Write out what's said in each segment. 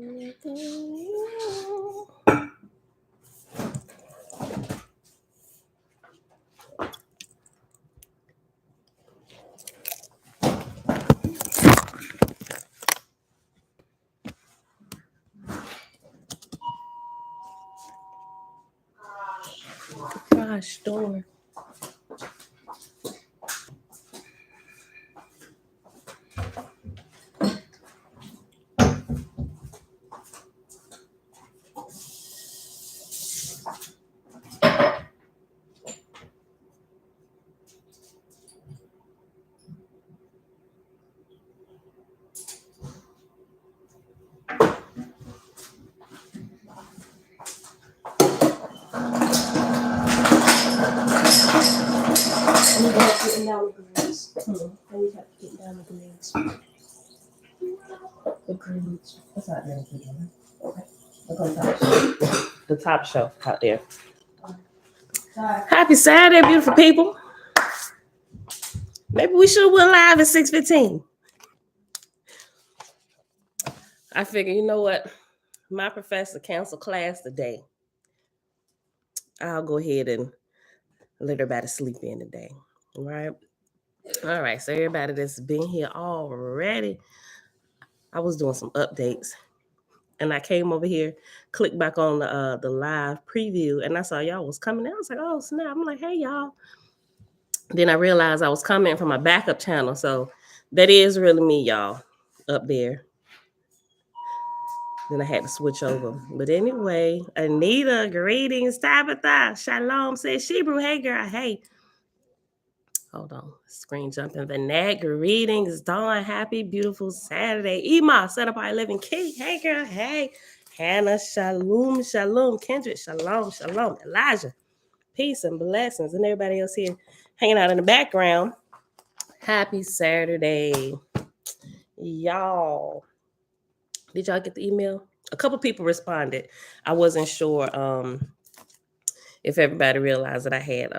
Gosh, door. What's out there? Okay. The top shelf out there. Happy Saturday, beautiful people. Maybe we should have went live at 6:15. I figure, you know what? My professor canceled class today. I'll go ahead and let everybody sleep in today. All right. All right. So everybody that's been here already, I was doing some updates. And I came over here, clicked back on the live preview, and I saw y'all was coming. I was like, oh, snap. I'm like, hey, y'all. Then I realized I was coming from my backup channel. So that is really me, y'all, up there. Then I had to switch over. But anyway, Anita, greetings. Tabitha, shalom, says Shebrew. Hey, girl. Hey. Hold on. Screen jumping. Vanette, greetings. Dawn, happy, beautiful Saturday. Ema, set up our 11 Kate. Hey, girl. Hey. Hannah, shalom, shalom. Kendrick, shalom, shalom. Elijah, peace and blessings. And everybody else here hanging out in the background. Happy Saturday. Y'all. Did y'all get the email? A couple people responded. I wasn't sure if everybody realized that I had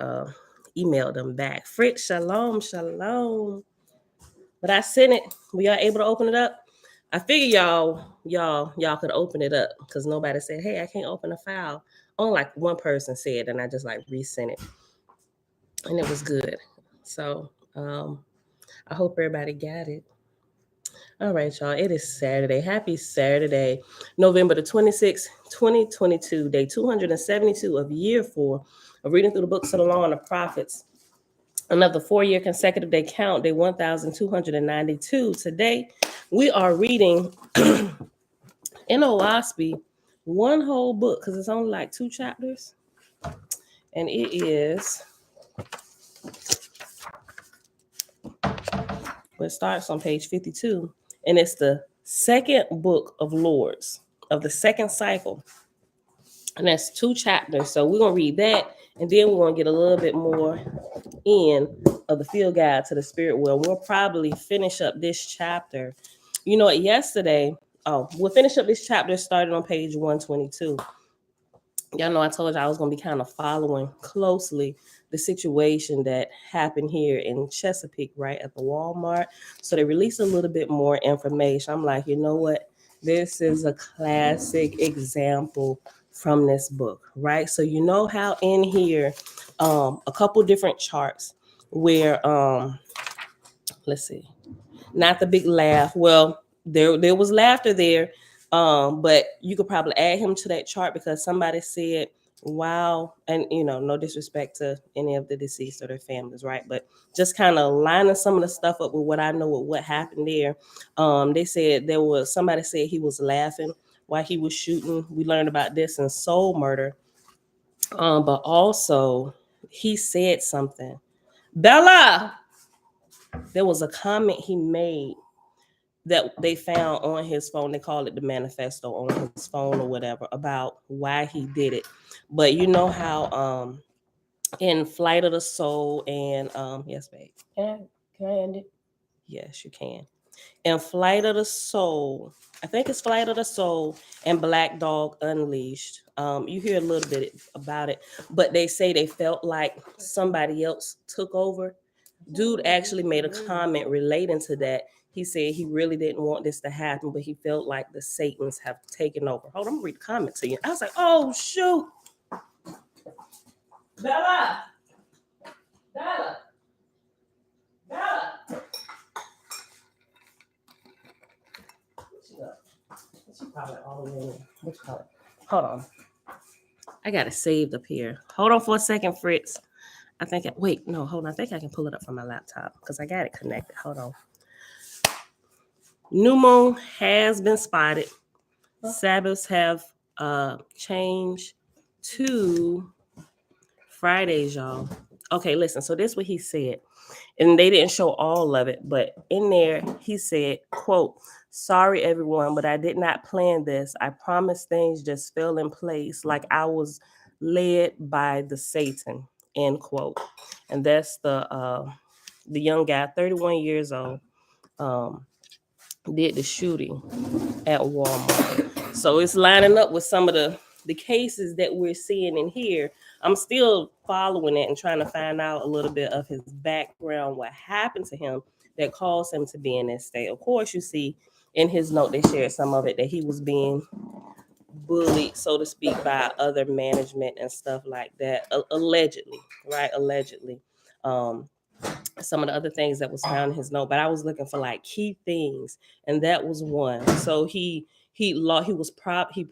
emailed them back. Fritz, shalom, shalom. But I sent it. We are able to open it up. I figure y'all could open it up because nobody said, hey, I can't open a file. Only like one person said, and I just like resent it. And it was good. So I hope everybody got it. All right, y'all. It is Saturday. Happy Saturday, November the 26th, 2022, day 272 of year 4 of reading through the books of the law and the prophets. Another 4-year consecutive day count, day 1292. Today, we are reading in Oahspe one whole book because it's only like 2 chapters. And it is, it starts on page 52. And it's the second book of Lords of the second cycle. And that's 2 chapters. So we're going to read that. And then we're going to get a little bit more in of the field guide to the spirit world. We'll probably finish up this chapter. You know what? Yesterday, we'll finish up this chapter starting on page 122. Y'all know I told you I was going to be kind of following closely the situation that happened here in Chesapeake, right at the Walmart. So they released a little bit more information. I'm like, you know what? This is a classic example from this book, right? So you know how in here, a couple different charts where, let's see, not the big laugh. Well, there was laughter there. But you could probably add him to that chart because somebody said, wow, and no disrespect to any of the deceased or their families, right? But just kind of lining some of the stuff up with what I know with what happened there. They said somebody said he was laughing while he was shooting. We learned about this in Soul Murder. But also he said something. Bella, there was a comment he made that they found on his phone. They call it the manifesto on his phone or whatever about why he did it. But you know how in Flight of the Soul and yes, babe. Can I end it? Yes, you can. In Flight of the Soul, I think it's Flight of the Soul and Black Dog Unleashed. You hear a little bit about it, but they say they felt like somebody else took over. Dude actually made a comment relating to that. he said he really didn't want this to happen, but he felt like the Satans have taken over. Hold on, I'm gonna read the comment to you. I was like, oh shoot. Bella. Bella. Bella. She probably all the way in. What you call it? Hold on. I got it saved up here. Hold on for a second, Fritz. Wait, no, hold on. I think I can pull it up from my laptop because I got it connected. Hold on. New moon has been spotted. Sabbaths have changed to Fridays, y'all. Okay, listen. So this is what he said. And they didn't show all of it, but in there he said, quote, "Sorry everyone, but I did not plan this. I promise things just fell in place like I was led by the Satan," end quote. And that's the young guy, 31 years old, did the shooting at Walmart. So it's lining up with some of the cases that we're seeing in here. I'm still following it and trying to find out a little bit of his background, what happened to him that caused him to be in that state. Of course, you see in his note, they shared some of it, that he was being bullied, so to speak, by other management and stuff like that, allegedly, right? Allegedly. Some of the other things that was found in his note, but I was looking for like key things, and that was one. So he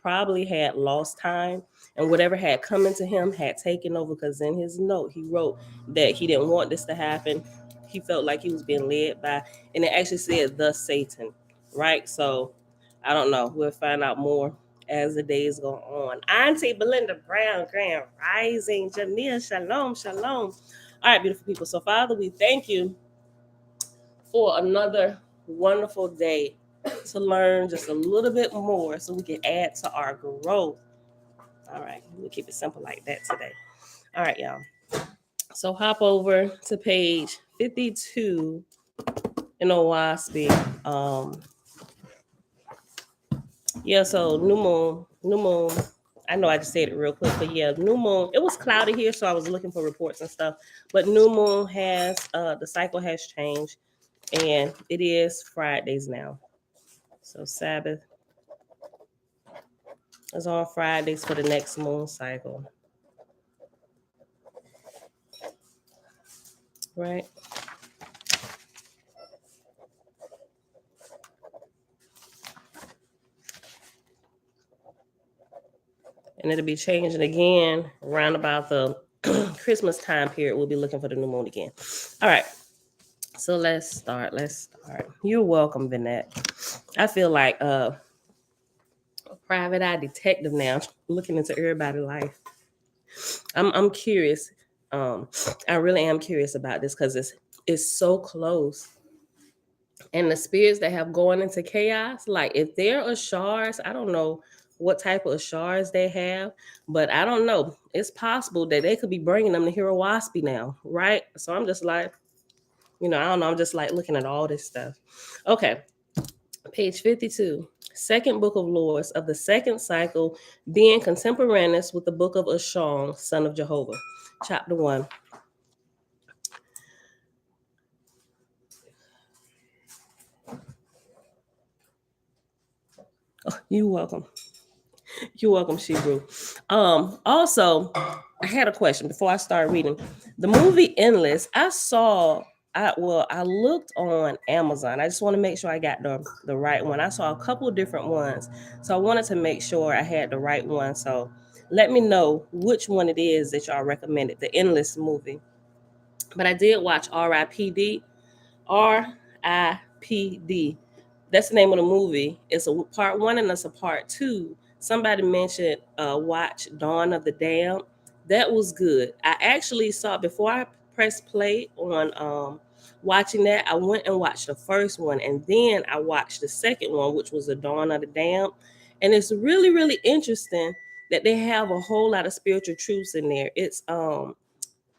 probably had lost time, and whatever had come into him had taken over, because in his note he wrote that he didn't want this to happen. He felt like he was being led by, and it actually said the Satan, right? So I don't know. We'll find out more as the days go on. Auntie Belinda Brown, Grand Rising, Jamia, shalom, shalom. All right, beautiful people. So, Father, we thank you for another wonderful day to learn just a little bit more so we can add to our growth. All right, we'll keep it simple like that today. All right, y'all. So, hop over to page 52 in Oahspe. So new moon. I know I just said it real quick, but yeah, new moon. It was cloudy here, so I was looking for reports and stuff. But new moon has the cycle has changed, and it is Fridays now. So Sabbath is on Fridays for the next moon cycle, right? And it'll be changing again around about the Christmas time period. We'll be looking for the new moon again. All right. So let's start. You're welcome, Vinette. I feel like a private eye detective now, looking into everybody's life. I'm curious. I really am curious about this because it's so close. And the spirits that have gone into chaos, like if they're Ashars, I don't know what type of Ashars they have, but I don't know. It's possible that they could be bringing them to here Oahspe now, right? So I'm just like, I don't know. I'm just like looking at all this stuff. Okay, page 52. Second book of Lords of the second cycle, being contemporaneous with the book of Ashong, son of Jehovah. Chapter 1. Oh, you're welcome. You're welcome, Shebrew. Also, I had a question before I start reading. The movie Endless, I looked on Amazon. I just want to make sure I got the right one. I saw a couple of different ones. So I wanted to make sure I had the right one. So let me know which one it is that y'all recommended, the Endless movie. But I did watch R.I.P.D. R.I.P.D. That's the name of the movie. It's a part 1 and it's a part 2. Somebody mentioned watch Dawn of the Damned. That was good. I actually saw, before I pressed play on watching that, I went and watched the first one, and then I watched the second one, which was the Dawn of the Damned. And it's really, really interesting that they have a whole lot of spiritual truths in there. It's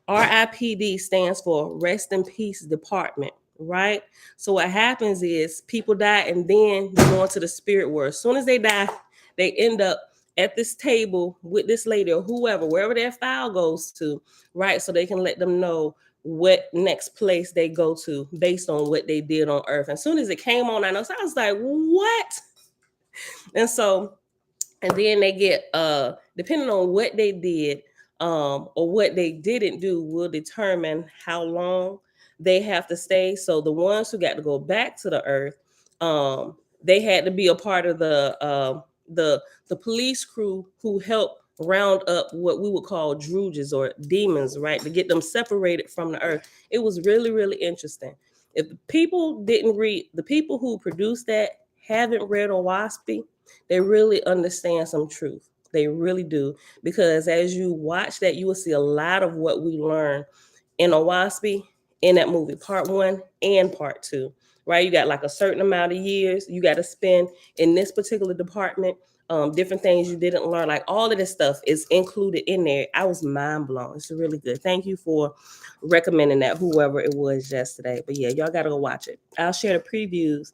RIPD stands for Rest in Peace Department, right? So what happens is people die and then they go into the spirit world. As soon as they die, they end up at this table with this lady or whoever, wherever their file goes to, right? So they can let them know what next place they go to based on what they did on Earth. As soon as it came on, I was like, what? And so, and then they get depending on what they did or what they didn't do will determine how long they have to stay. So the ones who got to go back to the Earth, they had to be a part of the police crew who helped round up what we would call drooges or demons, right, to get them separated from the Earth. It was really, really interesting. If the people didn't read, the people who produced that haven't read Oahspe, they really understand some truth. They really do. Because as you watch that, you will see a lot of what we learn in Oahspe in that movie, part 1 and part 2. Right? You got like a certain amount of years you got to spend in this particular department. Different things you didn't learn, like all of this stuff is included in there. I was mind blown. It's really good. Thank you for recommending that, whoever it was yesterday. But yeah, y'all gotta go watch it. I'll share the previews.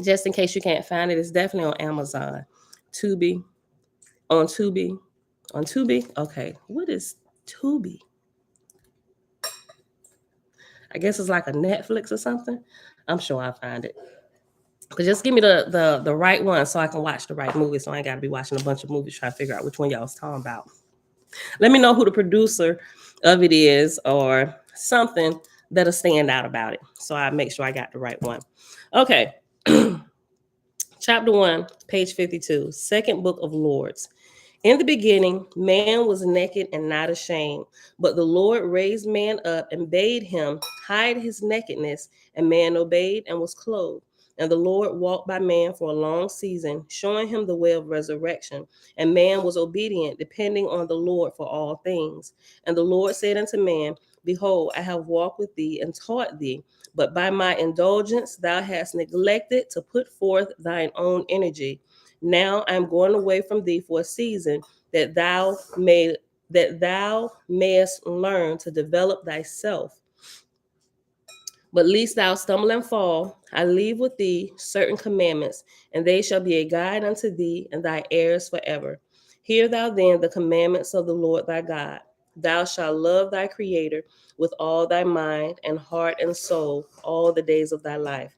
Just in case you can't find it, it's definitely on Amazon. Tubi, on Tubi, on Tubi. Okay, what is Tubi? I guess it's like a Netflix or something. I'm sure I'll find it. But just give me the right one so I can watch the right movie. So I ain't got to be watching a bunch of movies trying to figure out which one y'all was talking about. Let me know who the producer of it is or something that'll stand out about it. So I make sure I got the right one. Okay. Chapter 1, page 52, second book of Lords. In the beginning, man was naked and not ashamed, but the Lord raised man up and bade him hide his nakedness, and man obeyed and was clothed. And the Lord walked by man for a long season, showing him the way of resurrection. And man was obedient, depending on the Lord for all things. And the Lord said unto man, Behold, I have walked with thee and taught thee, but by my indulgence thou hast neglected to put forth thine own energy. Now I am going away from thee for a season, that thou mayest learn to develop thyself. But lest thou stumble and fall, I leave with thee certain commandments, and they shall be a guide unto thee and thy heirs forever. Hear thou then the commandments of the Lord thy God. Thou shalt love thy Creator with all thy mind and heart and soul all the days of thy life.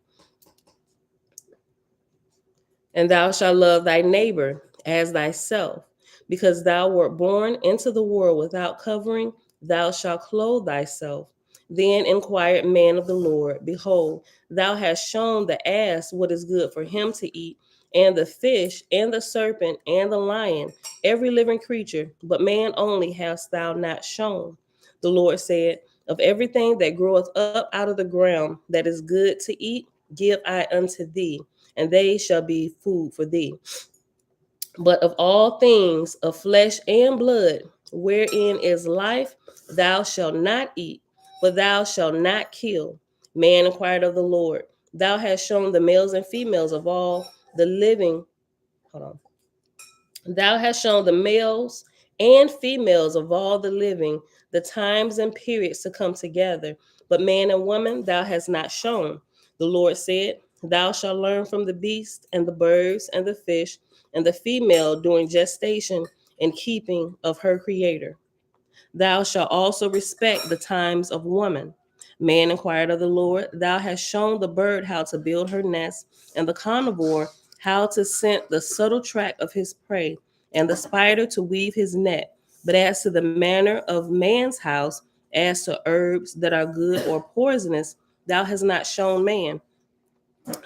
And thou shalt love thy neighbor as thyself. Because thou wert born into the world without covering, thou shalt clothe thyself. Then inquired man of the Lord, Behold, thou hast shown the ass what is good for him to eat, and the fish, and the serpent, and the lion, every living creature, but man only hast thou not shown. The Lord said, Of everything that groweth up out of the ground that is good to eat, give I unto thee, and they shall be food for thee. But of all things of flesh and blood, wherein is life, thou shalt not eat, but thou shalt not kill. Man inquired of the Lord, Thou hast shown the males and females of all the living. Hold on. Thou hast shown the males and females of all the living the times and periods to come together, but man and woman thou hast not shown. The Lord said, Thou shalt learn from the beast and the birds and the fish and the female during gestation and keeping of her creator. Thou shalt also respect the times of woman. Man inquired of the Lord, Thou hast shown the bird how to build her nest, and the carnivore how to scent the subtle track of his prey, and the spider to weave his net. But as to the manner of man's house, as to herbs that are good or poisonous, thou hast not shown man.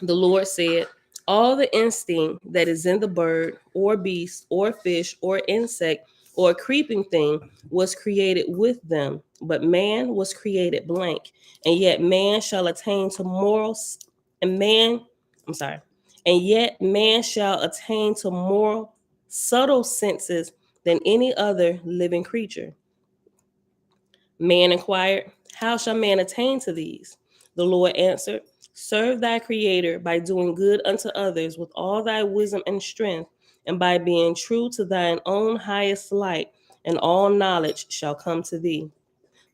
The Lord said, All the instinct that is in the bird, or beast, or fish, or insect, or creeping thing was created with them, but man was created blank. And yet man shall attain to morals, and man, I'm sorry, and yet man shall attain to more subtle senses than any other living creature. Man inquired, How shall man attain to these? The Lord answered, Serve thy Creator by doing good unto others with all thy wisdom and strength, and by being true to thine own highest light, and all knowledge shall come to thee.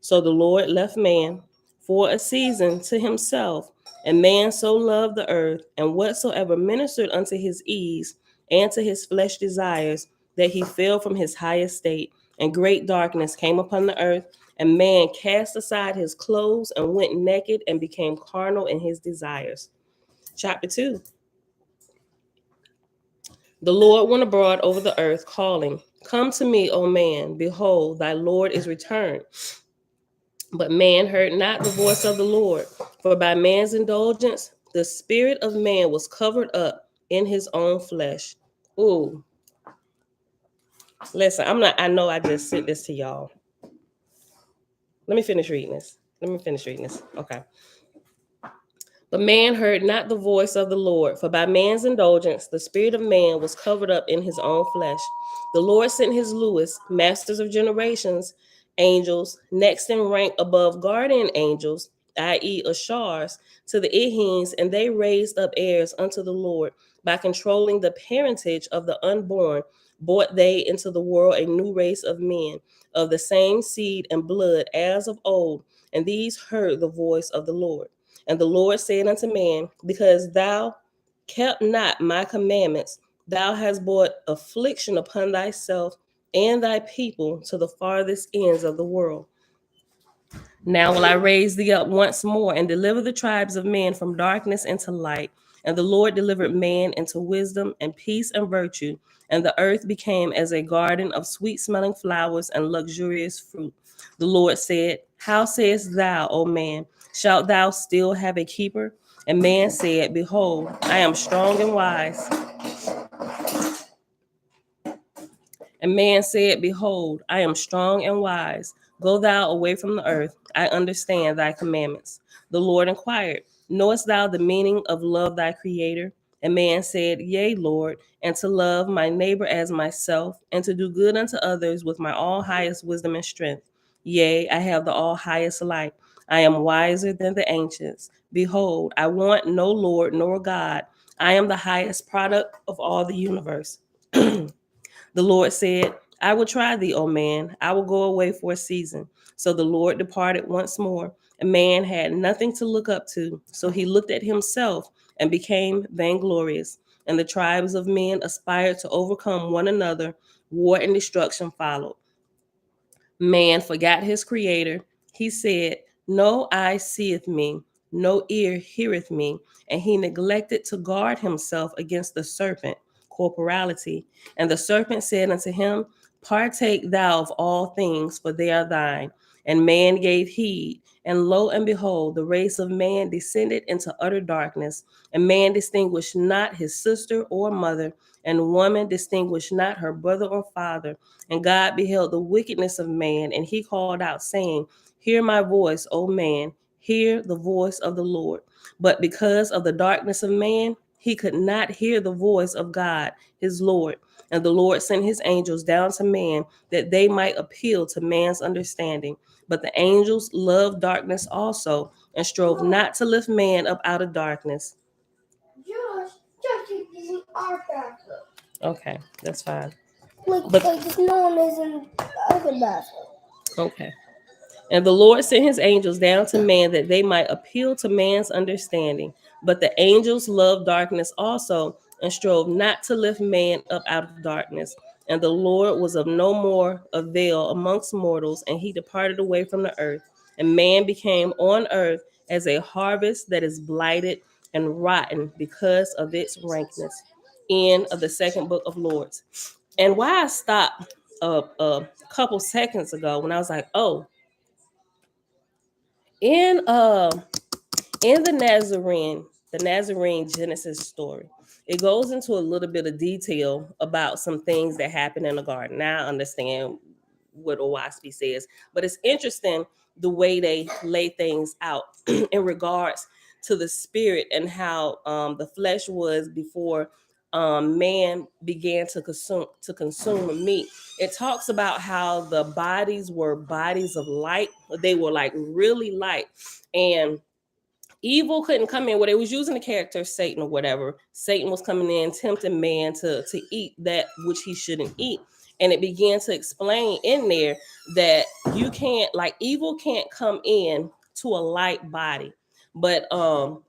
So the Lord left man for a season to himself, and man so loved the earth, and whatsoever ministered unto his ease, and to his flesh desires, that he fell from his high estate, and great darkness came upon the earth, and man cast aside his clothes and went naked and became carnal in his desires. Chapter 2. The Lord went abroad over the earth, calling, "Come to me, O man, behold, thy Lord is returned." But man heard not the voice of the Lord, for by man's indulgence the spirit of man was covered up in his own flesh. Ooh, listen, I know I just sent this to y'all. Let me finish reading this. Okay. But man heard not the voice of the Lord, for by man's indulgence the spirit of man was covered up in his own flesh. The Lord sent his Lewis, masters of generations, angels, next in rank above guardian angels, i.e., Ashars, to the Ehines, and they raised up heirs unto the Lord. By controlling the parentage of the unborn, brought they into the world a new race of men, of the same seed and blood as of old, and these heard the voice of the Lord. And the Lord said unto man, because thou kept not my commandments, thou hast brought affliction upon thyself and thy people to the farthest ends of the world. Now will I raise thee up once more and deliver the tribes of men from darkness into light. And the Lord delivered man into wisdom and peace and virtue. And the earth became as a garden of sweet smelling flowers and luxurious fruit. The Lord said, how sayest thou, O man? Shalt thou still have a keeper? And man said, behold, I am strong and wise. And man said, behold, I am strong and wise. Go thou away from the earth. I understand thy commandments. The Lord inquired, knowest thou the meaning of love thy creator? And man said, yea, Lord, and to love my neighbor as myself, and to do good unto others with my all highest wisdom and strength. Yea, I have the all highest light. I am wiser than the ancients. Behold, I want no Lord nor God. I am the highest product of all the universe. The Lord said, I will try thee, O man. I will go away for a season. So the Lord departed once more. And man had nothing to look up to. So he looked at himself and became vainglorious. And the tribes of men aspired to overcome one another. War and destruction followed. Man forgot his creator. He said, no eye seeth me, no ear heareth me. And he neglected to guard himself against the serpent, corporality. And the serpent said unto him, partake thou of all things, for they are thine. And man gave heed. And lo and behold, the race of man descended into utter darkness. And man distinguished not his sister or mother, and woman distinguished not her brother or father. And God beheld the wickedness of man, and he called out, saying, hear my voice, O man, hear the voice of the Lord. But because of the darkness of man, he could not hear the voice of God, his Lord. And the Lord sent his angels down to man, that they might appeal to man's understanding. But the angels loved darkness also, and strove not to lift man up out of darkness. Josh is in our bathroom. Okay, that's fine. But no one is in the other bathroom. Okay. And the Lord sent his angels down to man, that they might appeal to man's understanding. But the angels loved darkness also, and strove not to lift man up out of darkness. And the Lord was of no more avail amongst mortals, and he departed away from the earth. And man became on earth as a harvest that is blighted and rotten because of its rankness. End of the second book of Lords. And why I stopped a couple seconds ago when I was like, oh, in the Nazarene Genesis story, it goes into a little bit of detail about some things that happen in the garden. Now I understand what Oahspe says, but it's interesting the way they lay things out in regards to the spirit and how the flesh was before man began to consume meat. It talks about how the bodies were bodies of light. They were like really light, and evil couldn't come in. Well, they was using the character Satan or whatever. Satan was coming in, tempting man to eat that which he shouldn't eat. And it began to explain in there that you can't, like, evil can't come in to a light body. But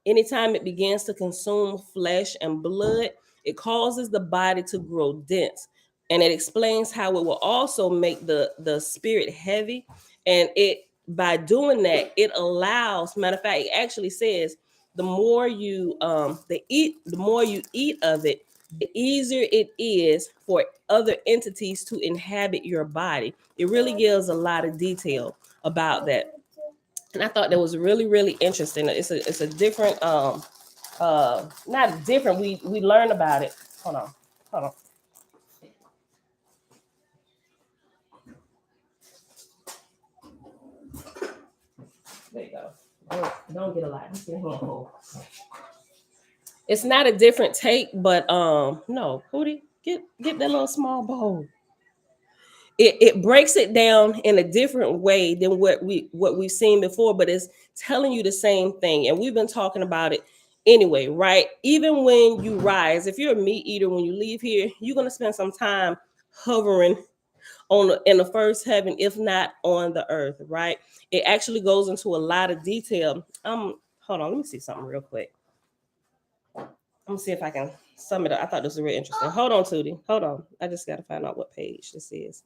anytime it begins to consume flesh and blood, It causes the body to grow dense. And it explains how it will also make the spirit heavy. And it by doing that, it allows, matter of fact, it actually says the more you the more you eat of it, the easier it is for other entities to inhabit your body. It really gives a lot of detail about that. And I thought that was really, really interesting. It's a different not different. We learn about it. Hold on. Hold on. There you go. Don't get a lot. Just get a handful. It's not a different take, but no, Hootie, get that little small bowl. It breaks it down in a different way than what we've seen before, but it's telling you the same thing. And we've been talking about it anyway, right? Even when you rise, if you're a meat eater, when you leave here, you're gonna spend some time hovering in the first heaven, if not on the earth, right? It actually goes into a lot of detail. Hold on, let me see something real quick. I'm gonna see if I can sum it up. I thought this was really interesting. Hold on, Tootie. Hold on. I just gotta find out what page this is.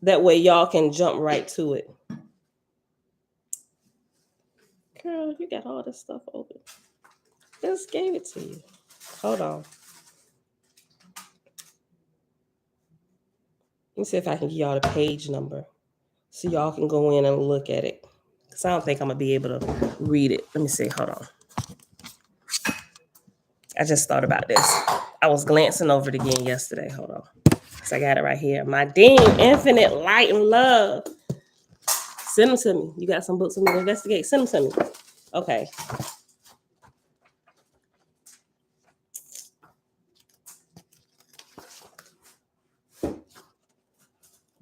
That way y'all can jump right to it. Girl, you got all this stuff open. Just gave it to you. Hold on. Let me see if I can give y'all the page number so y'all can go in and look at it. Because I don't think I'm going to be able to read it. Let me see. Hold on. I just thought about this. I was glancing over it again yesterday. Hold on. So I got it right here. My Dean, Infinite Light and Love. Send them to me. You got some books for me to investigate? Send them to me. Okay.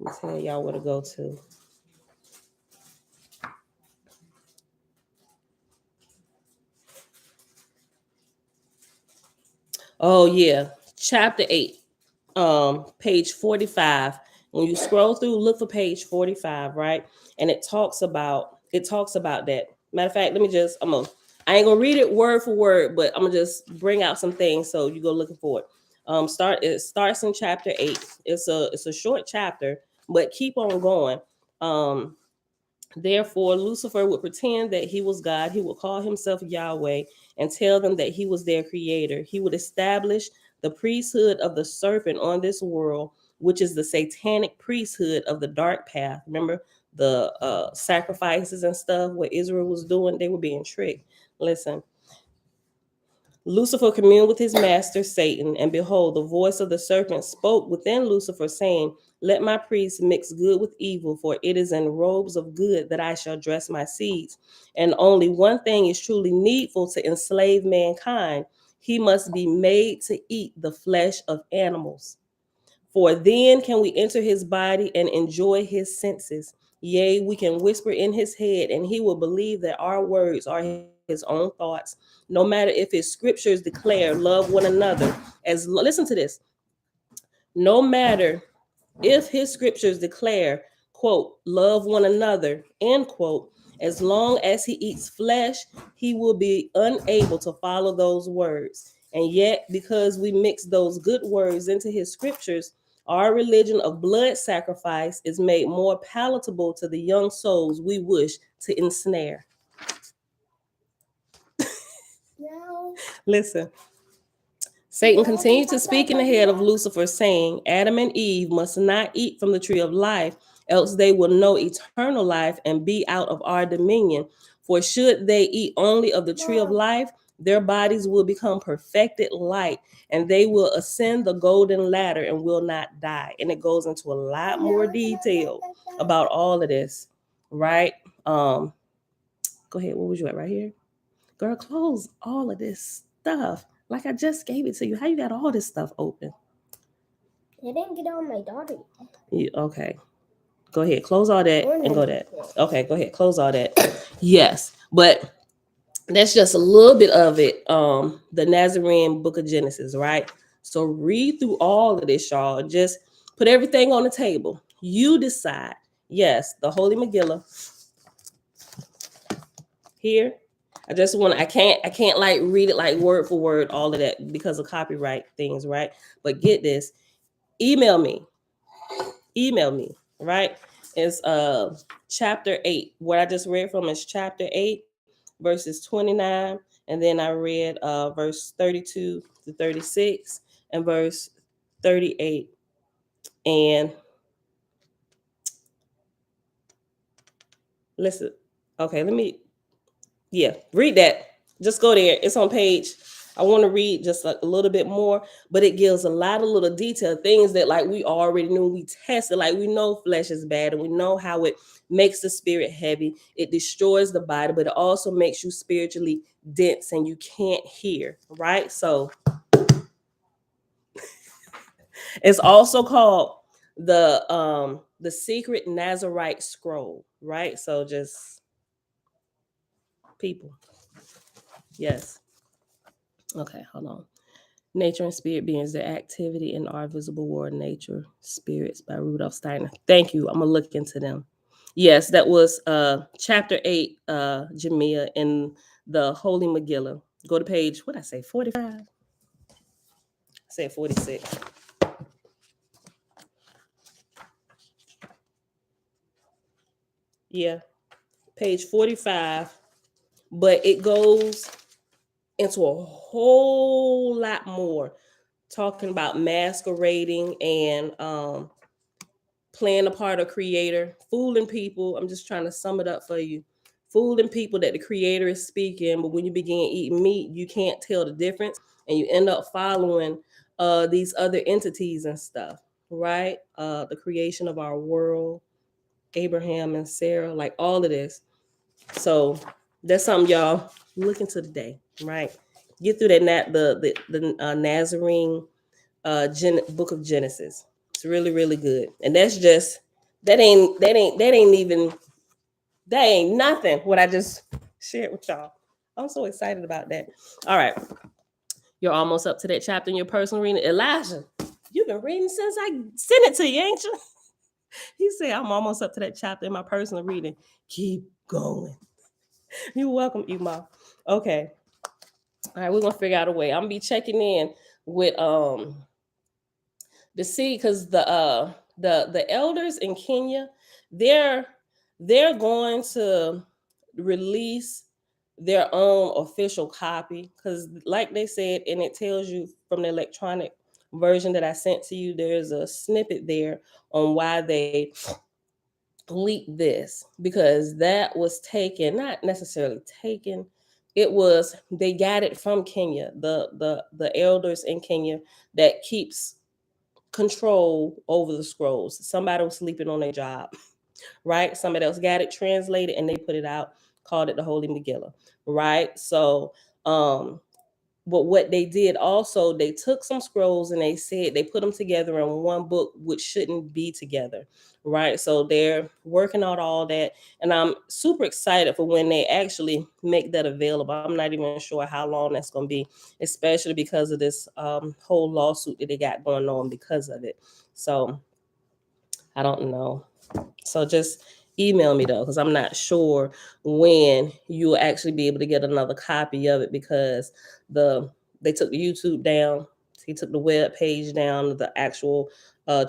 Let me tell y'all where to go to. Oh yeah, chapter 8, page 45. When you scroll through, look for page 45, right? And it talks about that. Matter of fact, I ain't gonna read it word for word, but I'm gonna just bring out some things so you go looking for it. It starts in chapter 8. It's a short chapter, but keep on going. Therefore, Lucifer would pretend that he was God. He would call himself Yahweh and tell them that he was their creator. He would establish the priesthood of the serpent on this world, which is the satanic priesthood of the dark path. Remember the sacrifices and stuff, what Israel was doing? They were being tricked. Listen, Lucifer communed with his master Satan, and behold, the voice of the serpent spoke within Lucifer, saying, "Let my priests mix good with evil, for it is in robes of good that I shall dress my seeds. And only one thing is truly needful to enslave mankind. He must be made to eat the flesh of animals. For then can we enter his body and enjoy his senses. Yea, we can whisper in his head, and he will believe that our words are his own thoughts. No matter if his scriptures declare love one another, listen to this. No matter if his scriptures declare, quote, love one another, end quote, as long as he eats flesh, he will be unable to follow those words. And yet, because we mix those good words into his scriptures, our religion of blood sacrifice is made more palatable to the young souls we wish to ensnare." No. Listen. Satan continued to speak in the head of Lucifer, saying, "Adam and Eve must not eat from the tree of life, else they will know eternal life and be out of our dominion. For should they eat only of the tree of life, their bodies will become perfected light, and they will ascend the golden ladder and will not die." And it goes into a lot more detail about all of this, right? Go ahead. What was you at right here? Girl, close all of this stuff. Like I just gave it to you. How you got all this stuff open? I didn't get on my daughter. Okay. Go ahead. Close all that and go that. Okay, go ahead. Close all that. Yes. But that's just a little bit of it. The Nazarene book of Genesis, right? So read through all of this, y'all. Just put everything on the table. You decide. Yes, the Holy Megillah here. I can't like read it like word for word, all of that because of copyright things, right? But get this, email me, right? It's chapter 8. What I just read from is chapter 8, verses 29, and then I read verse 32 to 36 and verse 38. And listen, okay, read that. Just go there. It's on page. I want to read just a little bit more, but it gives a lot of little detail things that like we already knew. We tested, like we know flesh is bad, and we know how it makes the spirit heavy. It destroys the body, but it also makes you spiritually dense and you can't hear. Right. So it's also called the secret Nazarite scroll. Right. So just people. Yes. Okay. Hold on. Nature and Spirit Beings, the activity in our visible world, Nature Spirits by Rudolf Steiner. Thank you. I'm gonna look into them. Yes, that was chapter 8, Jamia, in the Holy Megillah. Go to page, what did I say, 45? I said 46. Yeah, page 45. But it goes into a whole lot more, talking about masquerading and playing a part of creator, fooling people. I'm just trying to sum it up for you. Fooling people that the creator is speaking, but when you begin eating meat, you can't tell the difference, and you end up following these other entities and stuff, right? The creation of our world, Abraham and Sarah, like all of this. So that's something y'all look into today, right? Get through the Nazarene book of Genesis. It's really, really good. And that's just that ain't nothing what I just shared with y'all. I'm so excited about that. All right. You're almost up to that chapter in your personal reading. Elijah, you've been reading since I sent it to you, ain't you? He said, I'm almost up to that chapter in my personal reading. Keep going. You're welcome, Ema. Okay. All right, we're gonna figure out a way. I'm gonna be checking in with to see, because the elders in Kenya, they're they're going to release their own official copy, because like they said, and it tells you from the electronic version that I sent to you, there's a snippet there on why they leaked this, because that was taken, not necessarily taken, it was, they got it from Kenya, the elders in Kenya that keeps control over the scrolls. Somebody was sleeping on their job, right? Somebody else got it translated and they put it out, called it the Holy Megillah, right? So, but what they did also, they took some scrolls and they said they put them together in one book, which shouldn't be together, right? So they're working out all that, and I'm super excited for when they actually make that available. I'm not even sure how long that's going to be, especially because of this whole lawsuit that they got going on because of it. So I don't know. So just email me though, because I'm not sure when you'll actually be able to get another copy of it, because they took the YouTube down. He took the web page down, the actual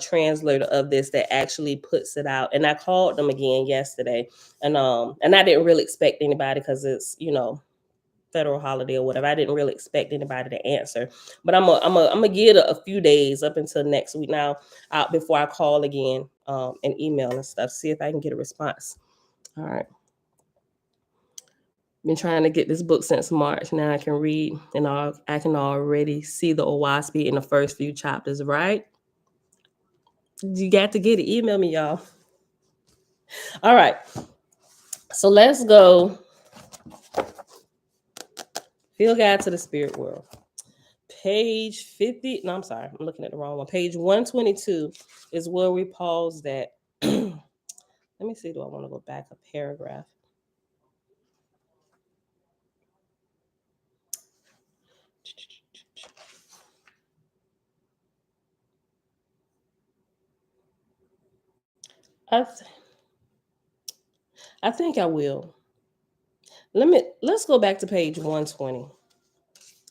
translator of this that actually puts it out. And I called them again yesterday, and I didn't really expect anybody, because it's, federal holiday or whatever. I didn't really expect anybody to answer, but I'm gonna give it a few days up until next week now, before I call again, and email and stuff, see if I can get a response. All right. Been trying to get this book since March. Now I can read, and I can already see the Oahspe in the first few chapters. Right? You got to get it. Email me, y'all. All right. So let's go. Field Guide to the Spirit World. Page 50. No, I'm sorry. I'm looking at the wrong one. Page 122 is where we paused at. Let me see. Do I want to go back a paragraph? I, th- I think I will. Let's go back to page 120.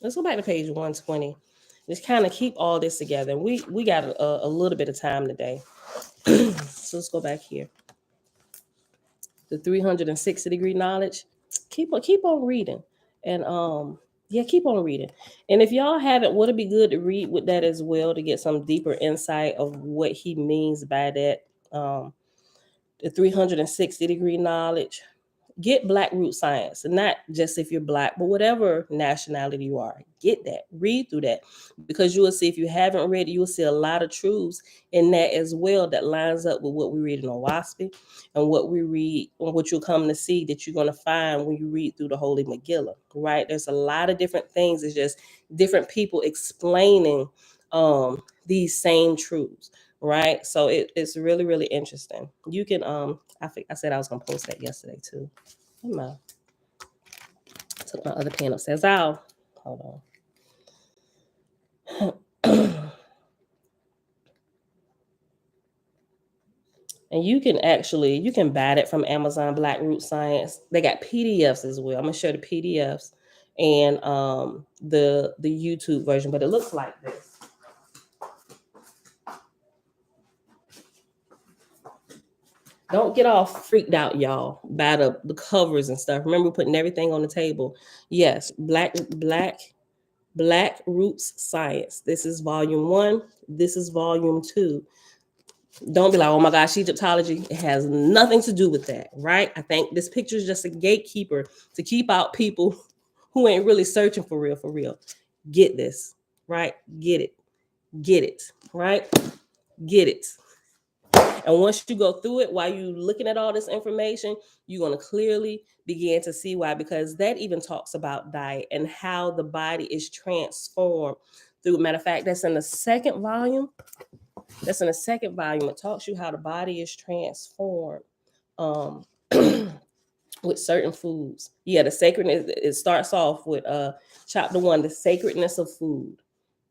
Let's go back to page 120. Just kind of keep all this together. We got a little bit of time today. So let's go back here. The 360-degree knowledge. Keep on reading. And yeah, keep on reading. And if y'all haven't, would it be good to read with that as well to get some deeper insight of what he means by that? The 360-degree knowledge. Get Black Root Science, and not just if you're Black, but whatever nationality you are. Get that, read through that, because you will see, if you haven't read it, you will see a lot of truths in that as well that lines up with what we read in Oahspe and what we read, and what you'll come to see that you're going to find when you read through the Holy Megillah, right? There's a lot of different things. It's just different people explaining these same truths, right? So it's really, really interesting. You can I said I was gonna post that yesterday too. Took my other pen upstairs. Hold on. And you can buy that from Amazon, Black Root Science. They got PDFs as well. I'm gonna show the PDFs and the YouTube version, but it looks like this. Don't get all freaked out, y'all, by the covers and stuff. Remember putting everything on the table. Yes, Black Roots Science. This is volume 1. This is volume 2. Don't be like, oh my gosh, Egyptology. It has nothing to do with that, right? I think this picture is just a gatekeeper to keep out people who ain't really searching for real, for real. Get this, right? Get it, right? Get it. And once you go through it, while you looking at all this information, you're going to clearly begin to see why, because that even talks about diet and how the body is transformed through. Matter of fact, that's in the second volume. It talks you how the body is transformed with certain foods. Yeah, the sacredness, it starts off with chapter 1, the sacredness of food,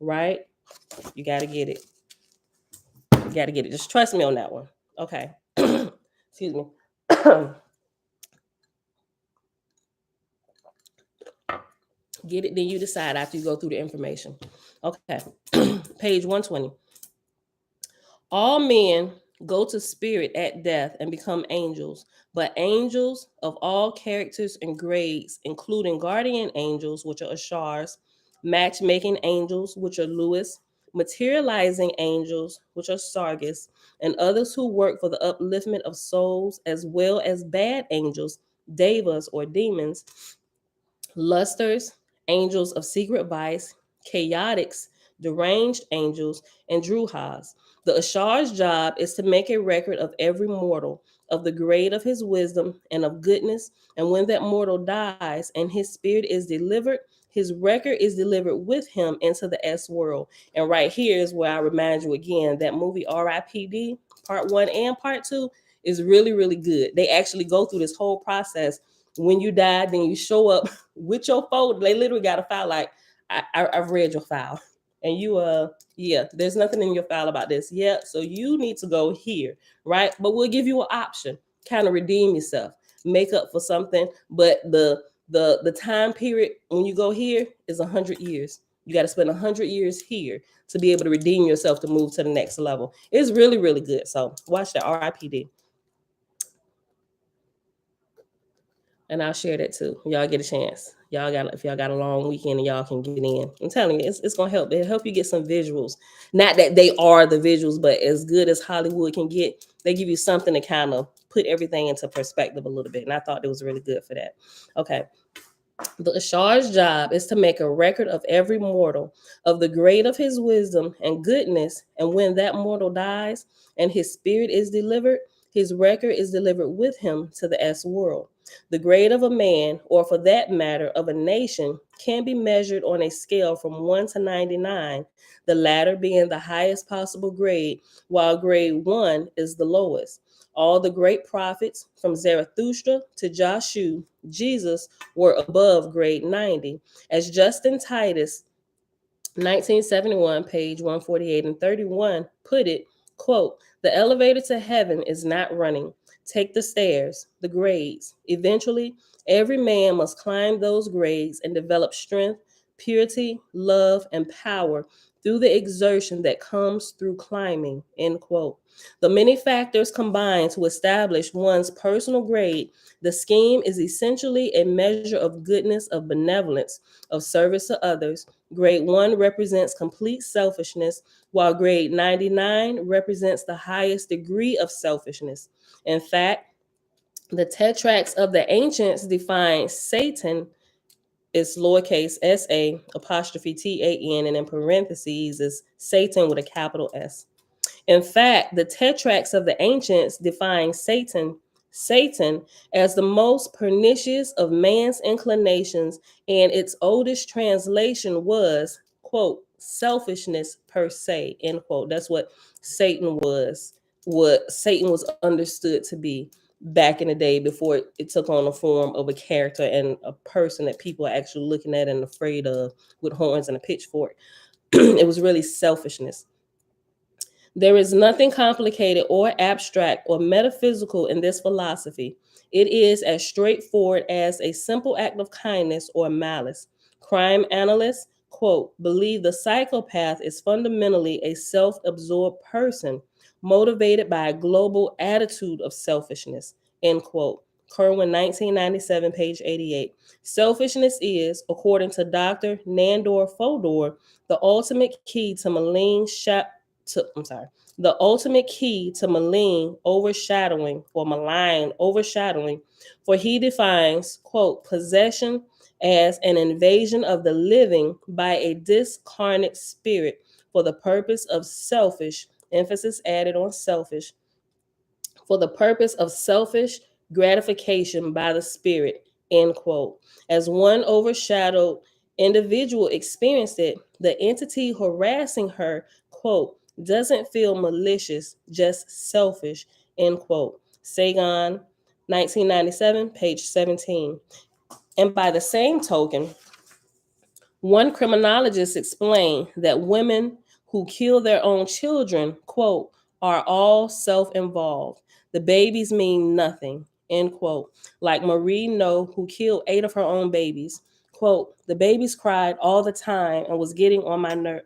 right? You got to get it. Just trust me on that one. Okay. Excuse me. Get it, then you decide after you go through the information. Okay. Page 120. All men go to spirit at death and become angels, but angels of all characters and grades, including guardian angels, which are Ashars, matchmaking angels, which are Lewis, materializing angels, which are Sargis, and others who work for the upliftment of souls, as well as bad angels, devas or demons, lusters, angels of secret vice, chaotics, deranged angels, and druhas. The Ashar's job is to make a record of every mortal, of the grade of his wisdom and of goodness. And when that mortal dies and his spirit is delivered, his record is delivered with him into the S world. And right here is where I remind you again, that movie RIPD, part 1 and part 2, is really, really good. They actually go through this whole process. When you die, then you show up with your folder. They literally got a file like, I've read your file. And you, yeah, there's nothing in your file about this. Yeah, so you need to go here, right? But we'll give you an option, kind of redeem yourself, make up for something. But the time period when you go here is 100 years. You got to spend 100 years here to be able to redeem yourself to move to the next level. It's really, really good. So watch the RIPD. And I'll share that too. Y'all get a chance. If y'all got a long weekend and y'all can get in. I'm telling you, it's gonna help. It'll help you get some visuals. Not that they are the visuals, but as good as Hollywood can get, they give you something to kind of put everything into perspective a little bit. And I thought it was really good for that. Okay. The Ashar's job is to make a record of every mortal, of the grade of his wisdom and goodness. And when that mortal dies and his spirit is delivered, his record is delivered with him to the S world. The grade of a man, or for that matter, of a nation, can be measured on a scale from 1 to 99, the latter being the highest possible grade, while grade 1 is the lowest. All the great prophets, from Zarathustra to Joshua, Jesus, were above grade 90. As Justin Titus, 1971, page 148 and 31, put it, quote, the elevator to heaven is not running. take the stairs, the grades. Eventually, every man must climb those grades and develop strength, purity, love, and power through the exertion that comes through climbing, end quote. The many factors combine to establish one's personal grade. The scheme is essentially a measure of goodness, of benevolence, of service to others. Grade 1 represents complete selfishness, while grade 99 represents the highest degree of selfishness. In fact, the tetracts of the ancients define Satan, is lowercase sa apostrophe tan, and in parentheses is Satan with a capital S. In fact, the tetracts of the ancients define Satan as the most pernicious of man's inclinations, and its oldest translation was, quote, selfishness per se, end quote. That's what Satan was understood to be back in the day before it took on the form of a character and a person that people are actually looking at and afraid of with horns and a pitchfork. It was really selfishness. There is nothing complicated or abstract or metaphysical in this philosophy. It is as straightforward as a simple act of kindness or malice. Crime analysts, quote, believe the psychopath is fundamentally a self absorbed person motivated by a global attitude of selfishness, end quote. Kerwin, 1997, page 88. Selfishness is, according to Dr. Nandor Fodor, the ultimate key to the ultimate key to malign overshadowing, for he defines, quote, possession as an invasion of the living by a discarnate spirit for the purpose of selfish, emphasis added on selfish, for the purpose of selfish gratification by the spirit, end quote. As one overshadowed individual experienced it, the entity harassing her, quote, doesn't feel malicious, just selfish, end quote. Sagan, 1997, page 17. And by the same token, one criminologist explained that women who kill their own children, quote, are all self-involved. The babies mean nothing, end quote. Like Marie No, who killed 8 of her own babies. Quote, the babies cried all the time and was getting on my nerve.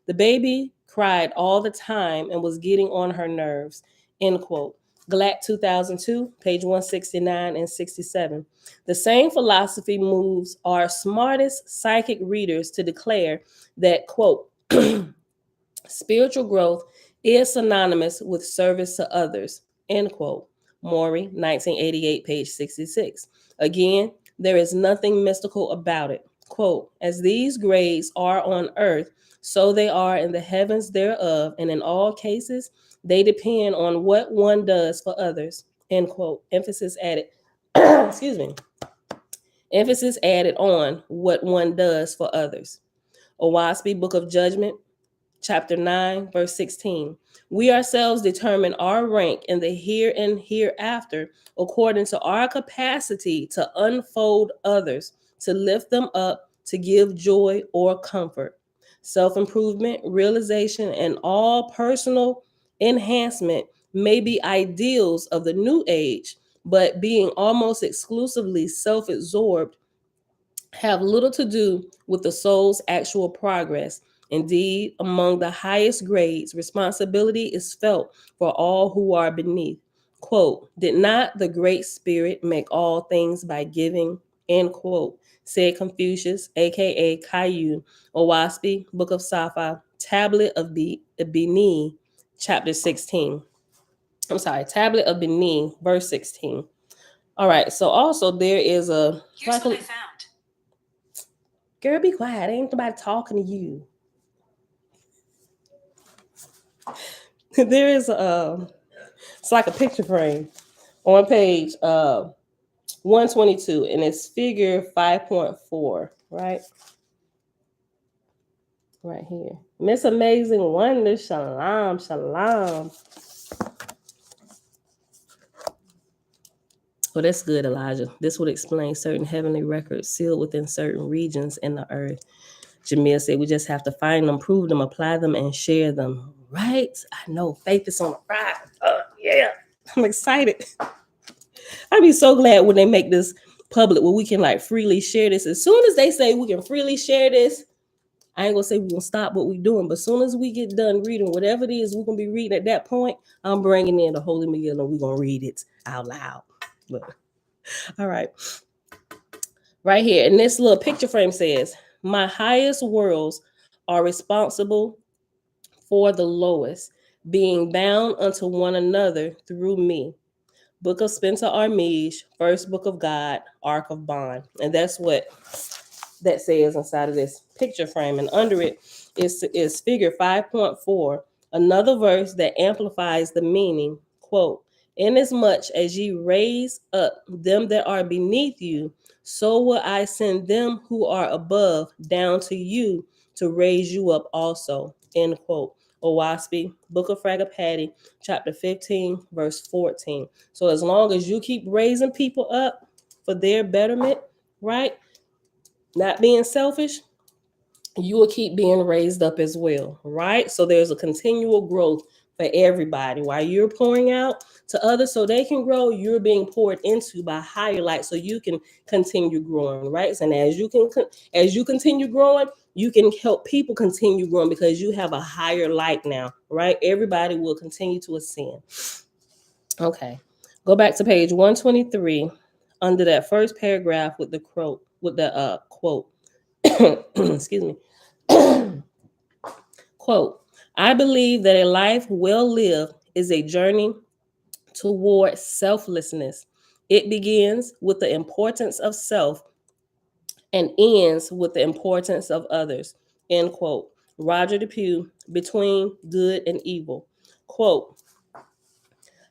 The baby cried all the time and was getting on her nerves, end quote. Glatt, 2002, page 169 and 67. The same philosophy moves our smartest psychic readers to declare that, quote, spiritual growth is synonymous with service to others, end quote. Maury, 1988, page 66. Again, there is nothing mystical about it. Quote, as these grades are on earth, so they are in the heavens thereof, and in all cases, they depend on what one does for others, end quote. Emphasis added, excuse me, emphasis added on what one does for others. Oahspe, Book of Judgment, chapter 9, verse 16. We ourselves determine our rank in the here and hereafter according to our capacity to unfold others, to lift them up, to give joy or comfort. Self-improvement, realization, and all personal enhancement may be ideals of the new age, but being almost exclusively self-absorbed have little to do with the soul's actual progress. Indeed, among the highest grades, responsibility is felt for all who are beneath. Quote, did not the Great Spirit make all things by giving? End quote, said Confucius, aka Caillou, Oahspe, Book of Safa, Tablet of Benin, chapter 16. Tablet of Benin, verse 16. All right, so also there is a... Here's what I found. Girl, be quiet. Ain't nobody talking to you. There is it's like a picture frame on page 122, and it's figure 5.4, right? Right here. Miss Amazing Wonder, shalom, shalom. Well, that's good, Elijah. This would explain certain heavenly records sealed within certain regions in the earth. Jamil said we just have to find them, prove them, apply them, and share them. Right? I know. Faith is on the rise. Yeah. I'm excited. I'd be so glad when they make this public where we can like freely share this. As soon as they say we can freely share this, I ain't gonna say we're gonna stop what we're doing, but as soon as we get done reading whatever it is we're gonna be reading at that point, I'm bringing in the Holy Meal and we're gonna read it out loud. But, all right. Right here, and this little picture frame says, my highest worlds are responsible for the lowest, being bound unto one another through me. Book of Spencer Armige, First Book of God, Ark of Bond. And that's what that says inside of this picture frame. And under it is figure 5.4, another verse that amplifies the meaning. Quote, inasmuch as ye raise up them that are beneath you, so will I send them who are above down to you to raise you up also. End quote. Oahspe, Book of Fragapati, chapter 15, verse 14. So as long as you keep raising people up for their betterment, right? Not being selfish, you will keep being raised up as well, right? So there's a continual growth for everybody. While you're pouring out to others so they can grow, you're being poured into by higher light so you can continue growing, right? And as you continue growing, you can help people continue growing because you have a higher light now, right? Everybody will continue to ascend. Okay. Go back to page 123 under that first paragraph with the quote, quote. Excuse me. Quote, I believe that a life well lived is a journey toward selflessness. It begins with the importance of self and ends with the importance of others. End quote. Roger DePue, Between Good and Evil. Quote,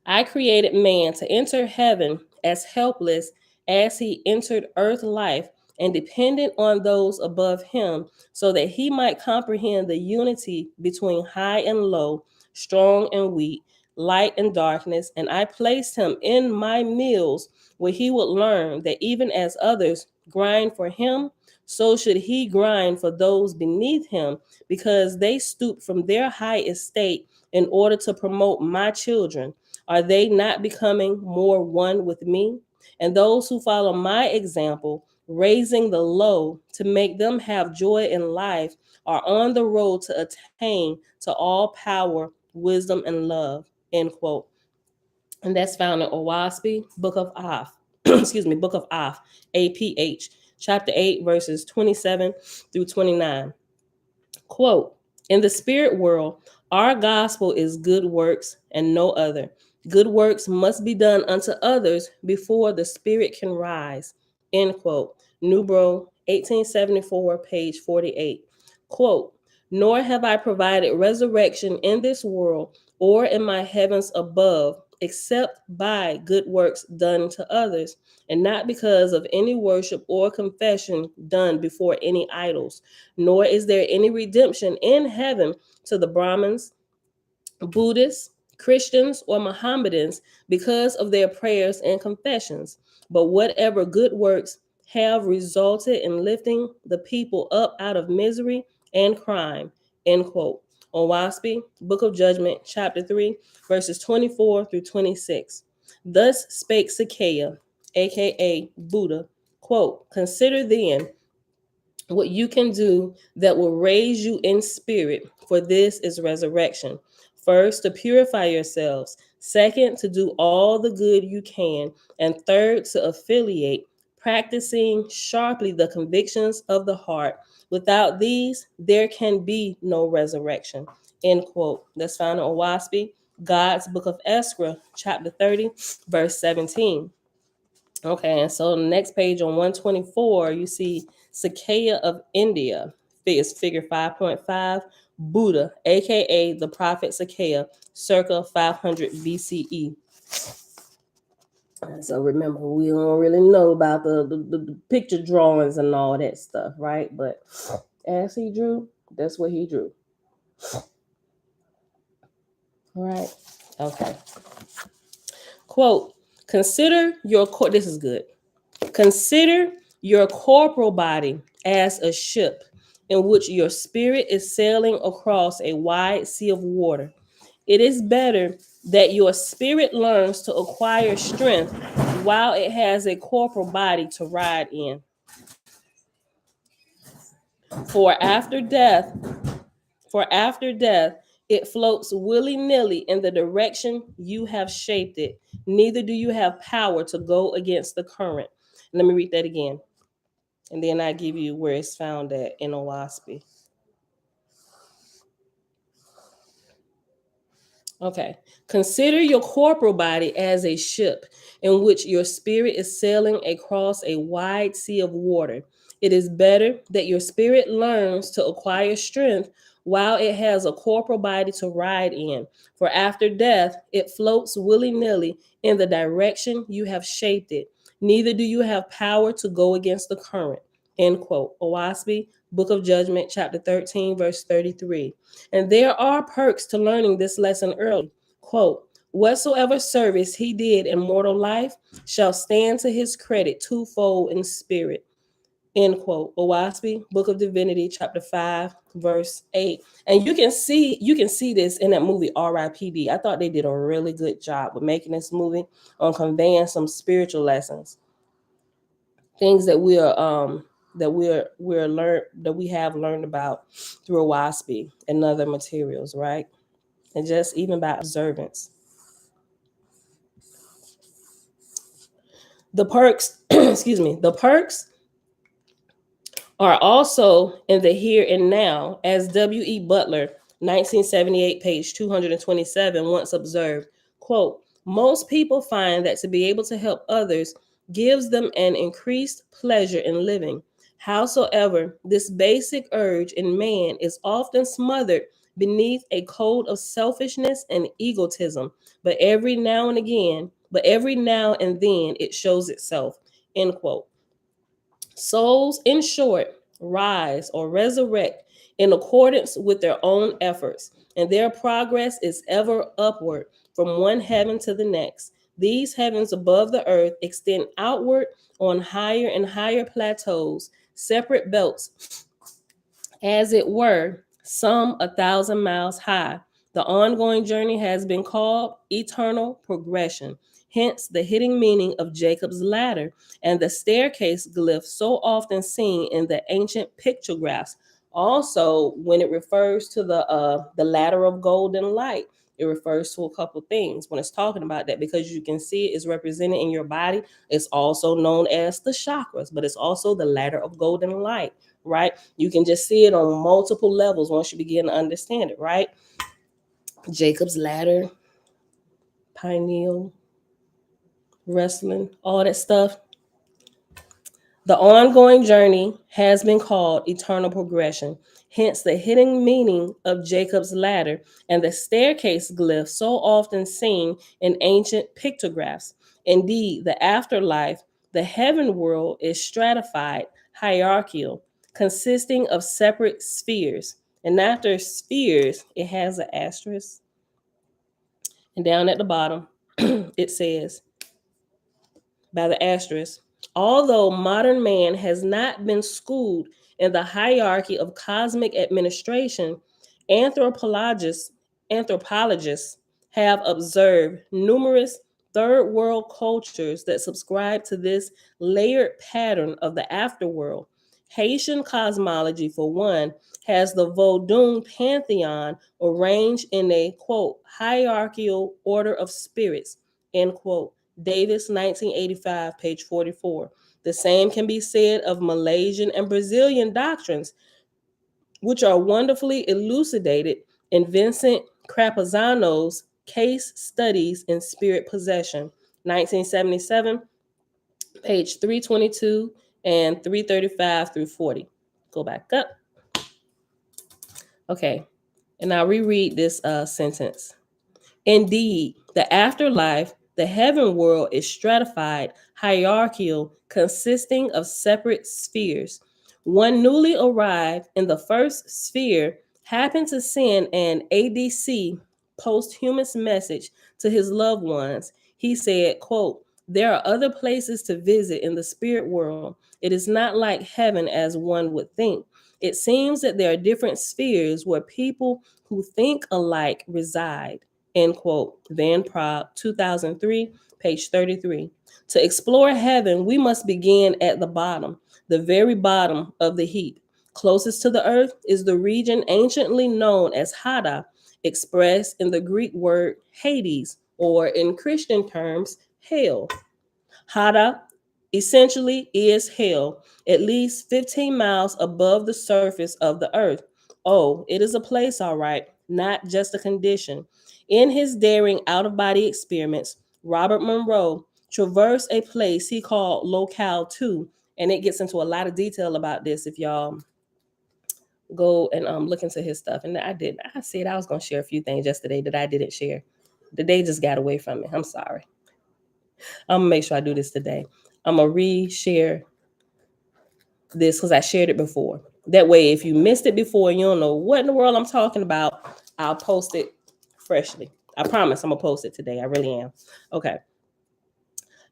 I created man to enter heaven as helpless as he entered earth life and dependent on those above him so that he might comprehend the unity between high and low, strong and weak, light and darkness. And I placed him in my meals where he would learn that even as others grind for him, so should he grind for those beneath him because they stoop from their high estate in order to promote my children. Are they not becoming more one with me? And those who follow my example, raising the low to make them have joy in life, are on the road to attain to all power, wisdom, and love. End quote. And that's found in Oahspe, Book of Aph. Excuse me, Book of Aph, APH, chapter 8, verses 27 through 29. Quote, in the spirit world, our gospel is good works and no other. Good works must be done unto others before the spirit can rise. End quote. Newbro, 1874, page 48. Quote, nor have I provided resurrection in this world or in my heavens above, except by good works done to others, and not because of any worship or confession done before any idols. Nor is there any redemption in heaven to the Brahmins, Buddhists, Christians, or Mohammedans because of their prayers and confessions. But whatever good works have resulted in lifting the people up out of misery and crime. End quote. Oahspe, Book of Judgment, chapter 3, verses 24 through 26. Thus spake Sakya, aka Buddha, quote, consider then what you can do that will raise you in spirit, for this is resurrection. First, to purify yourselves. Second, to do all the good you can. And third, to affiliate, practicing sharply the convictions of the heart. Without these, there can be no resurrection. End quote. That's found in Oahspe, God's Book of Esra, chapter 30, verse 17. Okay, and so the next page on 124, you see Sakya of India, is figure 5.5, Buddha, aka the prophet Sakya, circa 500 BCE. And so remember, we don't really know about the picture drawings and all that stuff, right? But as he drew, that's what he drew. All right, okay. Quote, consider your, this is good. Consider your corporal body as a ship in which your spirit is sailing across a wide sea of water. It is better that your spirit learns to acquire strength while it has a corporal body to ride in. For after death, for after death, it floats willy-nilly in the direction you have shaped it. Neither do you have power to go against the current. Let me read that again. And then I give you where it's found at in Oahspe. Okay. Consider your corporal body as a ship in which your spirit is sailing across a wide sea of water. It is better that your spirit learns to acquire strength while it has a corporal body to ride in. For after death, it floats willy-nilly in the direction you have shaped it. Neither do you have power to go against the current. End quote. Oahspe, Book of Judgment, chapter 13, verse 33. And there are perks to learning this lesson early. Quote, whatsoever service he did in mortal life shall stand to his credit twofold in spirit. End quote. Oahspe, Book of Divinity, chapter 5, verse 8. And you can see this in that movie R.I.P.D. I thought they did a really good job with making this movie on conveying some spiritual lessons. Things that we have learned about through Oahspe and other materials, right? And just even by observance. The perks, the perks are also in the here and now, as W.E. Butler, 1978, page 227, once observed, quote, most people find that to be able to help others gives them an increased pleasure in living. Howsoever, this basic urge in man is often smothered beneath a coat of selfishness and egotism, but every now and then it shows itself, end quote. Souls, in short, rise or resurrect in accordance with their own efforts, and their progress is ever upward from one heaven to the next. These heavens above the earth extend outward on higher and higher plateaus, separate belts, as it were, some 1,000 miles high. The ongoing journey has been called eternal progression. Hence, the hidden meaning of Jacob's ladder and the staircase glyph so often seen in the ancient pictographs. Also, when it refers to the ladder of golden light, it refers to a couple things when it's talking about that, because you can see it is represented in your body. It's also known as the chakras, but it's also the ladder of golden light, right? You can just see it on multiple levels once you begin to understand it, right? Jacob's ladder, pineal, wrestling, all that stuff. The ongoing journey has been called eternal progression. Hence, the hidden meaning of Jacob's ladder and the staircase glyph so often seen in ancient pictographs. Indeed, the afterlife, the heaven world, is stratified, hierarchical, consisting of separate spheres. And after spheres, it has an asterisk. And down at the bottom, it says, by the asterisk, although modern man has not been schooled in the hierarchy of cosmic administration, anthropologists, anthropologists have observed numerous third world cultures that subscribe to this layered pattern of the afterworld. Haitian cosmology, for one, has the Vodun pantheon arranged in a, quote, hierarchical order of spirits, end quote. Davis, 1985, page 44. The same can be said of Malaysian and Brazilian doctrines, which are wonderfully elucidated in Vincent Crapazano's Case Studies in Spirit Possession, 1977, page 322 and 335 through 40. Go back up. Okay, and I'll reread this sentence. Indeed, the afterlife, the heaven world, is stratified, hierarchical, consisting of separate spheres. One newly arrived in the first sphere happened to send an ADC, posthumous message, to his loved ones. He said, quote, there are other places to visit in the spirit world. It is not like heaven as one would think. It seems that there are different spheres where people who think alike reside. end quote. Van Praag, 2003, page 33. To explore heaven, we must begin at the bottom, the very bottom of the heap. Closest to the earth is the region anciently known as Hada, expressed in the Greek word Hades, or in Christian terms, hell. Hada essentially is hell, at least 15 miles above the surface of the earth. Oh, it is a place, all right, not just a condition. In his daring out of body experiments, Robert Monroe traversed a place he called Locale 2, and it gets into a lot of detail about this if y'all go and look into his stuff. And I said I was going to share a few things yesterday that I didn't share. The day just got away from me. I'm sorry. I'm going to make sure I do this today. I'm going to re-share this because I shared it before. That way, if you missed it before and you don't know what in the world I'm talking about, I'll post it freshly. I promise I'm going to post it today. I really am. Okay.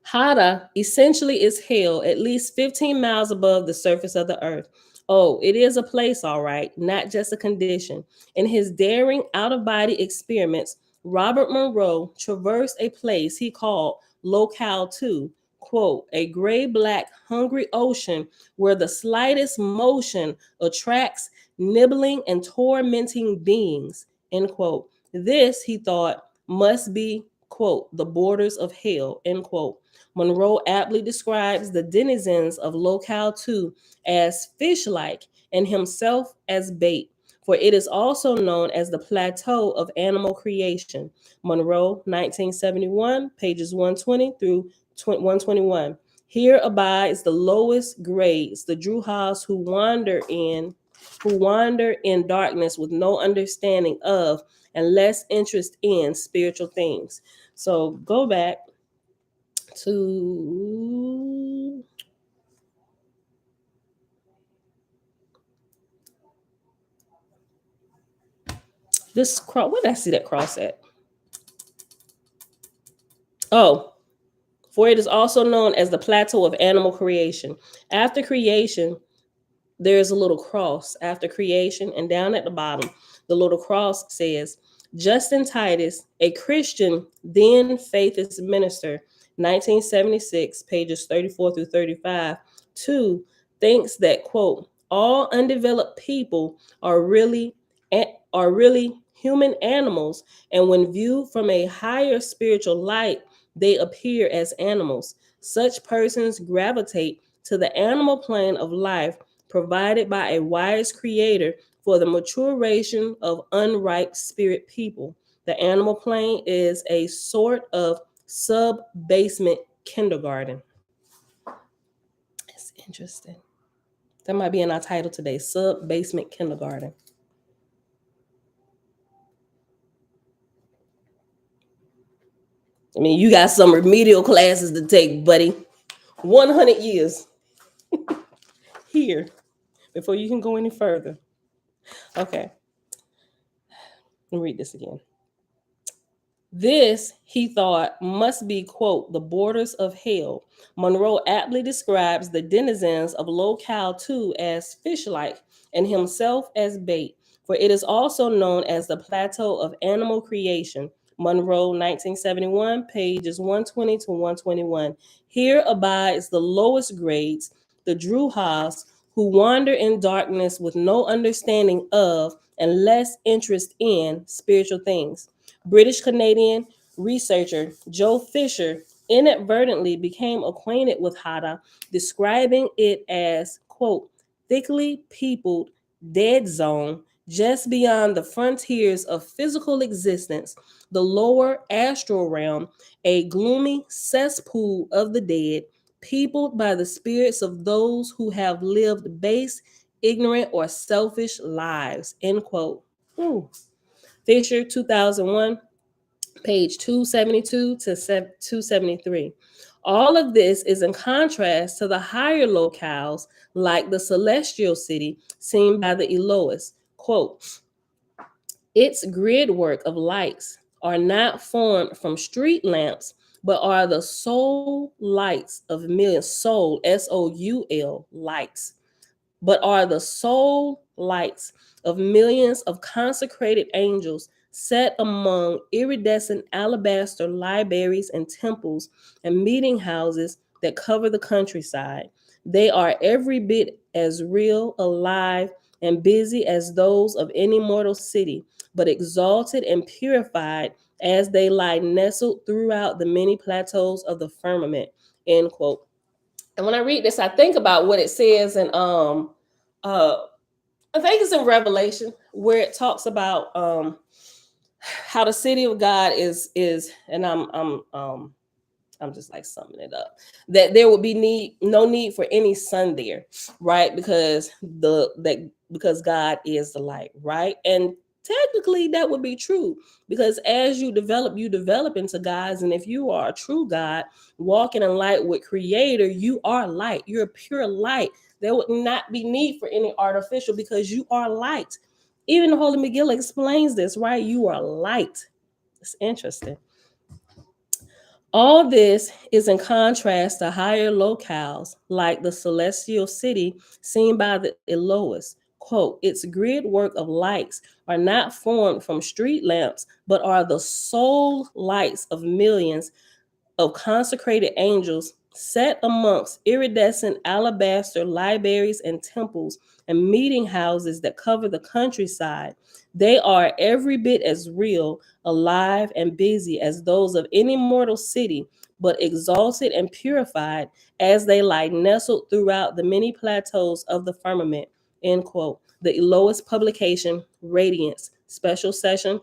Hada essentially is hell, at least 15 miles above the surface of the earth. Oh, it is a place, all right, not just a condition. In his daring out of body experiments, Robert Monroe traversed a place he called Locale 2, quote, a gray black hungry ocean where the slightest motion attracts nibbling and tormenting beings, end quote. This, he thought, must be, quote, the borders of hell, end quote. Monroe aptly describes the denizens of Locale 2 as fish-like and himself as bait, for it is also known as the plateau of animal creation. Monroe, 1971, pages 120 through 121. Here abides the lowest grades, the Druhas who wander in darkness with no understanding of and less interest in spiritual things. So go back to this cross. Where did I see that cross at? Oh, for it is also known as the plateau of animal creation. After creation, there's a little cross after creation, and down at the bottom, the little cross says, Justin Titus, a Christian, then faithist minister, 1976, pages 34 through 35, 2, thinks that, quote, all undeveloped people are really human animals, and when viewed from a higher spiritual light, they appear as animals. Such persons gravitate to the animal plane of life provided by a wise creator for the maturation of unripe spirit people. The animal plane is a sort of sub-basement kindergarten. It's interesting. That might be in our title today, sub-basement kindergarten. I mean, you got some remedial classes to take, buddy. 100 years here before you can go any further. Okay. Let me read this again. This, he thought, must be, quote, the borders of hell. Monroe aptly describes the denizens of Locale 2 as fish-like and himself as bait, for it is also known as the plateau of animal creation. Monroe, 1971, pages 120 to 121. Here abides the lowest grades, the Druhas, who wander in darkness with no understanding of and less interest in spiritual things. British Canadian researcher Joe Fisher inadvertently became acquainted with Hada, describing it as, quote, thickly peopled dead zone just beyond the frontiers of physical existence, the lower astral realm, a gloomy cesspool of the dead, peopled by the spirits of those who have lived base, ignorant, or selfish lives, end quote. Ooh. Fisher, 2001, page 272 to 273. All of this is in contrast to the higher locales like the celestial city seen by the Elohis. Quote, its grid work of lights are not formed from street lamps, but are the soul lights of millions, soul, S-O-U-L, lights, but are the soul lights of millions of consecrated angels set among iridescent alabaster libraries and temples and meeting houses that cover the countryside. They are every bit as real, alive, and busy as those of any mortal city, but exalted and purified as they lie nestled throughout the many plateaus of the firmament. End quote. And when I read this, I think about what it says in uh I think it's in Revelation where it talks about how the city of God is, and I'm just like summing it up, that there would be no need for any sun there, right? Because God is the light, right? And technically that would be true, because as you develop into God's, and if you are a true God walking in light with Creator, you are light. You're a pure light. There would not be need for any artificial, because you are light. Even the Holy Megillah explains this, right? You are light. It's interesting. All this is in contrast to higher locales like the celestial city seen by the Elohis. Quote, its grid work of lights are not formed from street lamps, but are the sole lights of millions of consecrated angels set amongst iridescent alabaster libraries and temples and meeting houses that cover the countryside. They are every bit as real, alive, and busy as those of any mortal city, but exalted and purified as they lie nestled throughout the many plateaus of the firmament. End quote. The Elohist publication, Radiance, special session,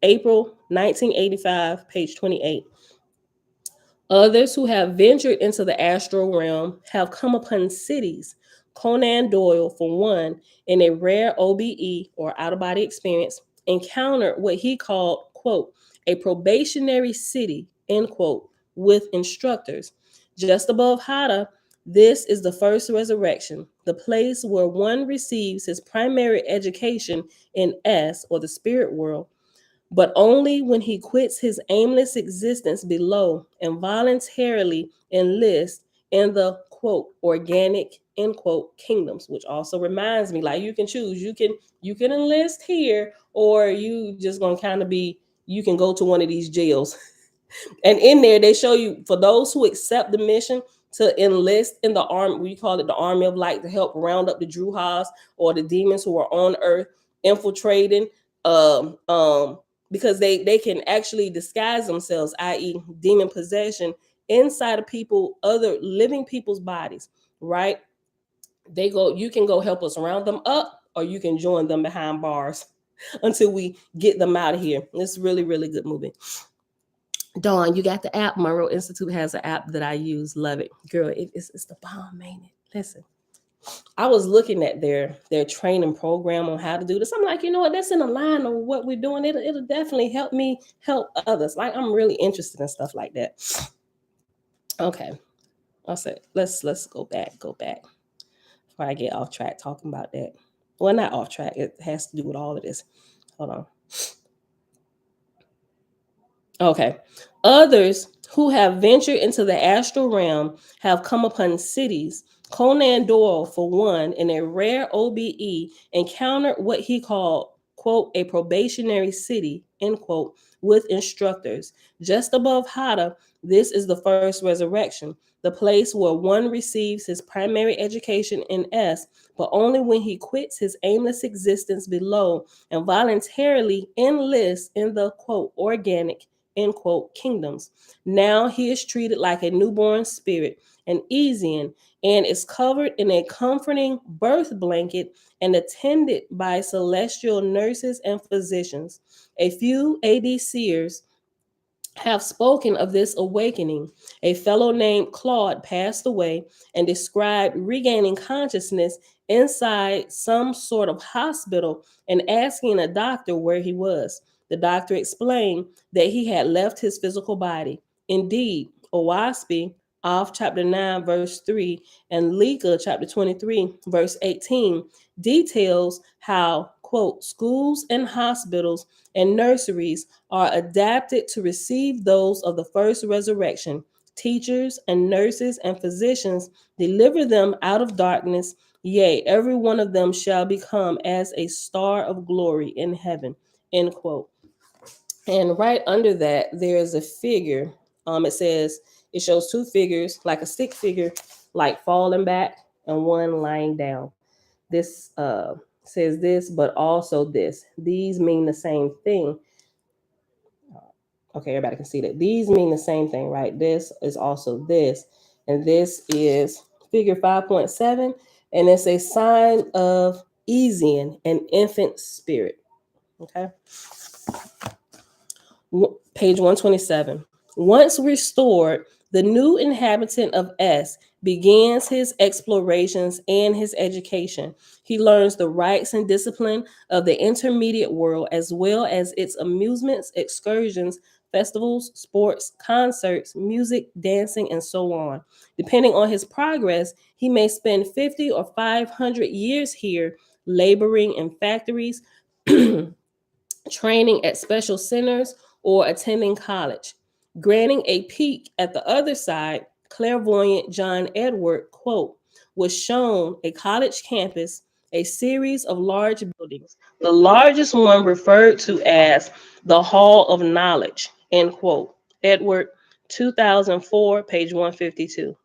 April 1985, page 28. Others who have ventured into the astral realm have come upon cities. Conan Doyle, for one, in a rare OBE or out of body experience, encountered what he called, quote, a probationary city, end quote, with instructors. Just above Hada, this is the first resurrection, the place where one receives his primary education in S, or the spirit world, but only when he quits his aimless existence below and voluntarily enlists in the quote organic end quote kingdoms, which also reminds me, like, you can choose, you can enlist here, or you just gonna kind of be, you can go to one of these jails. And in there, they show you, for those who accept the mission to enlist in the army, we call it the army of light, to help round up the Druhas or the demons who are on earth infiltrating, um, um, because they can actually disguise themselves, i.e., demon possession, inside of people, other living people's bodies, right? You can go help us round them up, or you can join them behind bars until we get them out of here. It's really, really good movie. Dawn, you got the app. Monroe Institute has an app that I use. Love it. Girl, it's the bomb, ain't it? Listen, I was looking at their training program on how to do this. I'm like, you know what? That's in the line of what we're doing. It'll definitely help me help others. Like, I'm really interested in stuff like that. Okay. I said, let's go back before I get off track talking about that. Well, not off track. It has to do with all of this. Hold on. Okay. Others who have ventured into the astral realm have come upon cities. Conan Doyle, for one, in a rare OBE, encountered what he called, quote, a probationary city, end quote, with instructors. Just above Hada, this is the first resurrection, the place where one receives his primary education in S, but only when he quits his aimless existence below and voluntarily enlists in the, quote, organic, end quote, kingdoms. Now he is treated like a newborn spirit, an Ezian, and is covered in a comforting birth blanket and attended by celestial nurses and physicians. A few AD seers have spoken of this awakening. A fellow named Claude passed away and described regaining consciousness inside some sort of hospital and asking a doctor where he was. The doctor explained that he had left his physical body. Indeed, Oahspe, off chapter 9, verse 3, and Leka, chapter 23, verse 18, details how, quote, schools and hospitals and nurseries are adapted to receive those of the first resurrection. Teachers and nurses and physicians deliver them out of darkness. Yea, every one of them shall become as a star of glory in heaven. end quote. And right under that, there is a figure. It says, it shows two figures, like a stick figure, like falling back, and one lying down. This says this, but also this. These mean the same thing. Okay, everybody can see that. These mean the same thing, right? This is also this. And this is figure 5.7. And it's a sign of easing an infant spirit. Okay. Page 127. Once restored, the new inhabitant of S begins his explorations and his education. He learns the rights and discipline of the intermediate world, as well as its amusements, excursions, festivals, sports, concerts, music, dancing, and so on. Depending on his progress, he may spend 50 or 500 years here, laboring in factories, training at special centers, or attending college. Granting a peek at the other side, clairvoyant John Edward, quote, was shown a college campus, a series of large buildings, the largest one referred to as the Hall of Knowledge, end quote. Edward, 2004, page 152.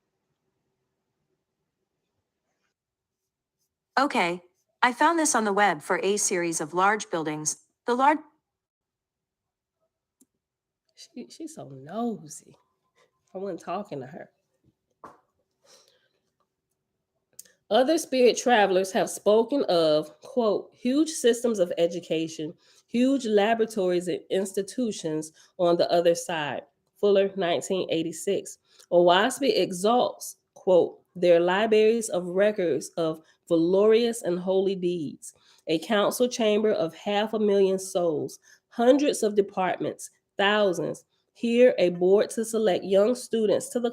Okay, I found this on the web for a series of large buildings. The large. She's so nosy. I wasn't talking to her. Other spirit travelers have spoken of, quote, huge systems of education, huge laboratories and institutions on the other side. Fuller, 1986. Oahspe exalts, quote, their libraries of records of valorous and holy deeds, a council chamber of 500,000 souls, hundreds of departments, thousands. Here, a board to select young students to the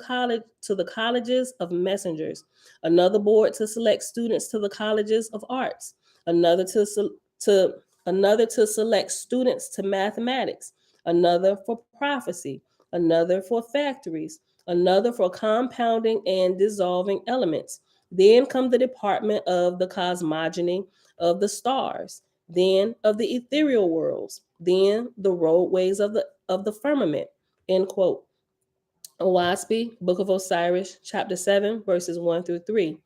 colleges of messengers, another board to select students to the colleges of arts, another to another to select students to mathematics, another for prophecy, another for factories, another for compounding and dissolving elements. Then come the department of the cosmogony of the stars, then of the ethereal worlds, then the roadways of the firmament. End quote. Oahspe, Book of Osiris, chapter 7, verses 1 through 3.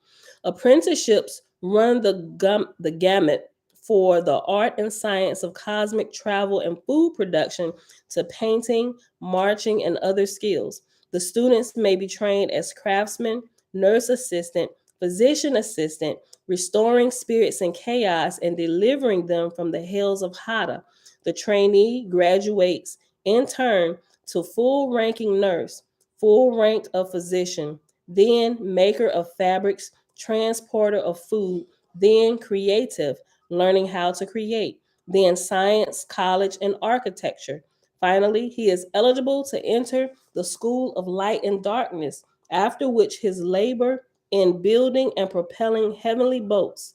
Apprenticeships run the gamut for the art and science of cosmic travel and food production to painting, marching, and other skills. The students may be trained as craftsmen, nurse assistant, physician assistant, restoring spirits in chaos and delivering them from the hells of Hada. The trainee graduates in turn to full ranking nurse, full rank of physician, then maker of fabrics, transporter of food, then creative, learning how to create, then science, college, and architecture. Finally, he is eligible to enter the school of light and darkness, after which his labor in building and propelling heavenly boats.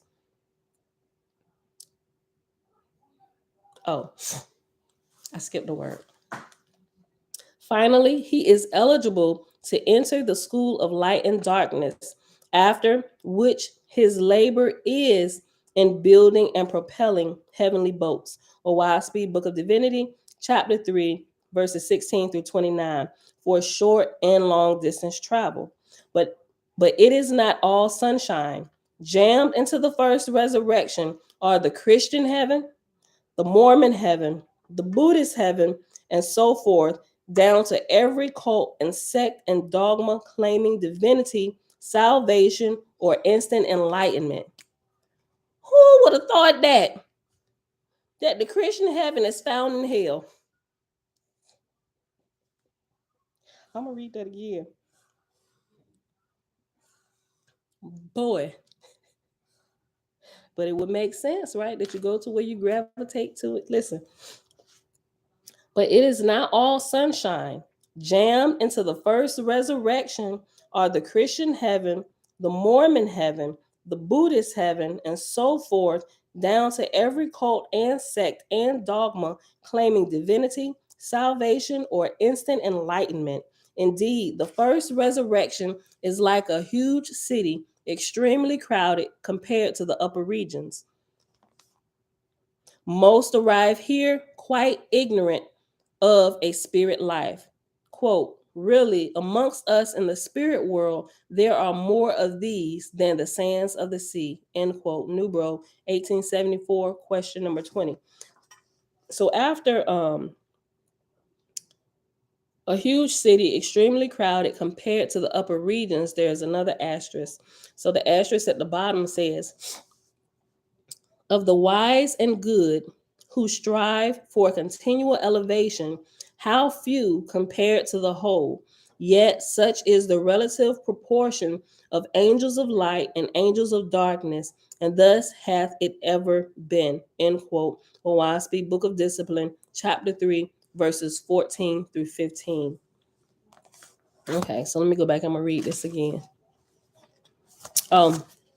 Oh, I skipped a word. Finally, he is eligible to enter the school of light and darkness, after which his labor is in building and propelling heavenly boats. Oahspe, Book of Divinity, chapter 3, verses 16 through 29, for short and long distance travel. But it is not all sunshine. Jammed into the first resurrection are the Christian heaven, the Mormon heaven, the Buddhist heaven, and so forth, down to every cult and sect and dogma claiming divinity, salvation, or instant enlightenment. Who would have thought that? That the Christian heaven is found in hell. I'm going to read that again. Boy. But it would make sense, right? That you go to where you gravitate to it. Listen. But it is not all sunshine. Jammed into the first resurrection are the Christian heaven, the Mormon heaven, the Buddhist heaven, and so forth, down to every cult and sect and dogma claiming divinity, salvation, or instant enlightenment. Indeed, the first resurrection is like a huge city, extremely crowded compared to the upper regions. Most arrive here quite ignorant of a spirit life. Quote, really, amongst us in the spirit world, there are more of these than the sands of the sea. End quote. Newbro, 1874, question number 20. So after a huge city, extremely crowded compared to the upper regions, there's another asterisk. So the asterisk at the bottom says, of the wise and good who strive for continual elevation, how few compared to the whole. Yet such is the relative proportion of angels of light and angels of darkness, and thus hath it ever been. End quote. Oahspe, Book of Discipline, chapter 3, verses 14 through 15. Okay, so let me go back. I'm going to read this again.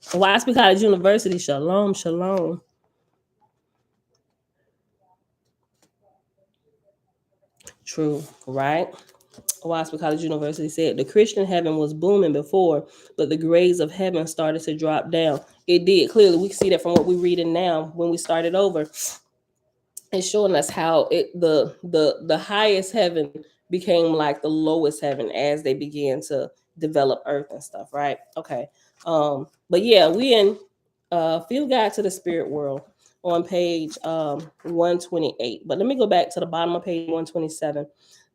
Oahspe College University, shalom, shalom. True, right? Oahspe College University said the Christian heaven was booming before, but the grades of heaven started to drop down. It did. Clearly, we can see that from what we're reading now when we started over. It's showing us how the highest heaven became like the lowest heaven as they began to develop earth and stuff, right? Okay. But yeah, we in Field Guide to the Spirit World on page 128. But let me go back to the bottom of page 127,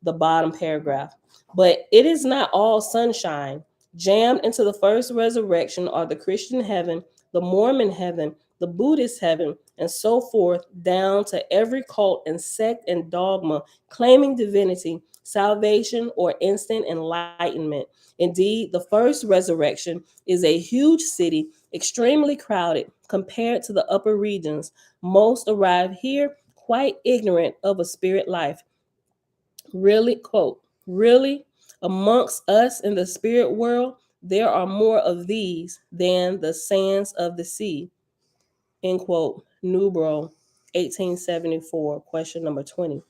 the bottom paragraph. But it is not all sunshine. Jammed into the first resurrection are the Christian heaven, the Mormon heaven, the Buddhist heaven, and so forth, down to every cult and sect and dogma claiming divinity, salvation, or instant enlightenment. Indeed, the first resurrection is a huge city, extremely crowded compared to the upper regions. Most arrive here quite ignorant of a spirit life. Really, quote, really, amongst us in the spirit world, there are more of these than the sands of the sea. End quote. Newbro, 1874, question number 20.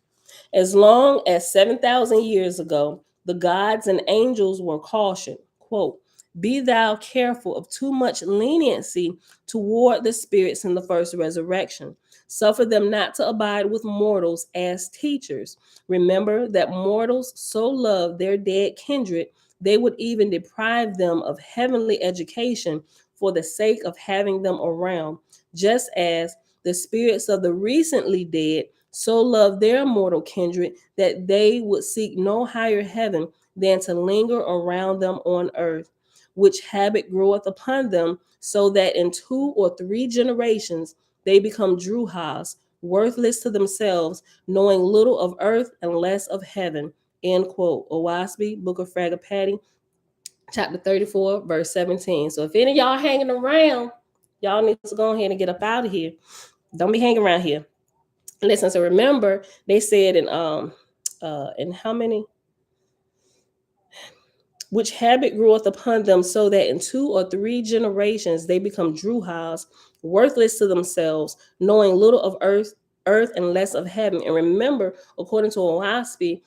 As long as 7,000 years ago, the gods and angels were cautioned, quote, be thou careful of too much leniency toward the spirits in the first resurrection. Suffer them not to abide with mortals as teachers. Remember that mortals so love their dead kindred, they would even deprive them of heavenly education for the sake of having them around, just as the spirits of the recently dead so love their mortal kindred that they would seek no higher heaven than to linger around them on earth, which habit groweth upon them, so that in 2 or 3 generations they become druhas, worthless to themselves, knowing little of earth and less of heaven. End quote. Oahspe, Book of Fragapati, chapter 34, verse 17. So if any of y'all hanging around, y'all need to go ahead and get up out of here. Don't be hanging around here. Listen, so remember, they said in how many? Which habit groweth upon them, so that in 2 or 3 generations they become druhas, worthless to themselves, knowing little of earth and less of heaven. And remember, according to Oahspe,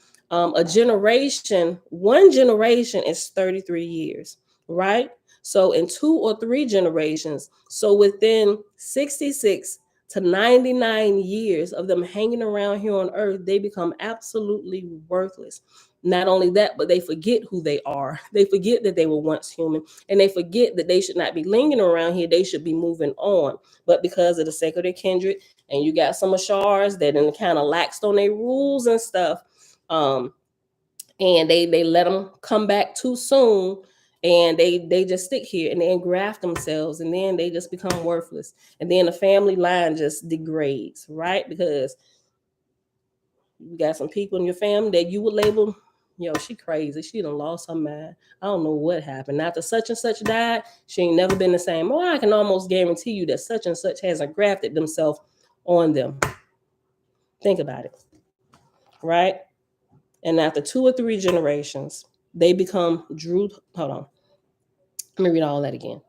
one generation is 33 years, right? So in 2 or 3 generations, so within 66 to 99 years of them hanging around here on earth, they become absolutely worthless. Not only that, but they forget who they are. They forget that they were once human, and they forget that they should not be lingering around here. They should be moving on. But because of the sake of their kindred, and you got some Ashars that kind of laxed on their rules and stuff, and they let them come back too soon, and they just stick here and they engraft themselves, and then they just become worthless, and then the family line just degrades, right? Because you got some people in your family that you would label, she crazy. She done lost her mind. I don't know what happened. After such and such died, she ain't never been the same. Well, I can almost guarantee you that such and such hasn't grafted themselves on them. Think about it, right? And after 2 or 3 generations, they become Hold on. Let me read all that again.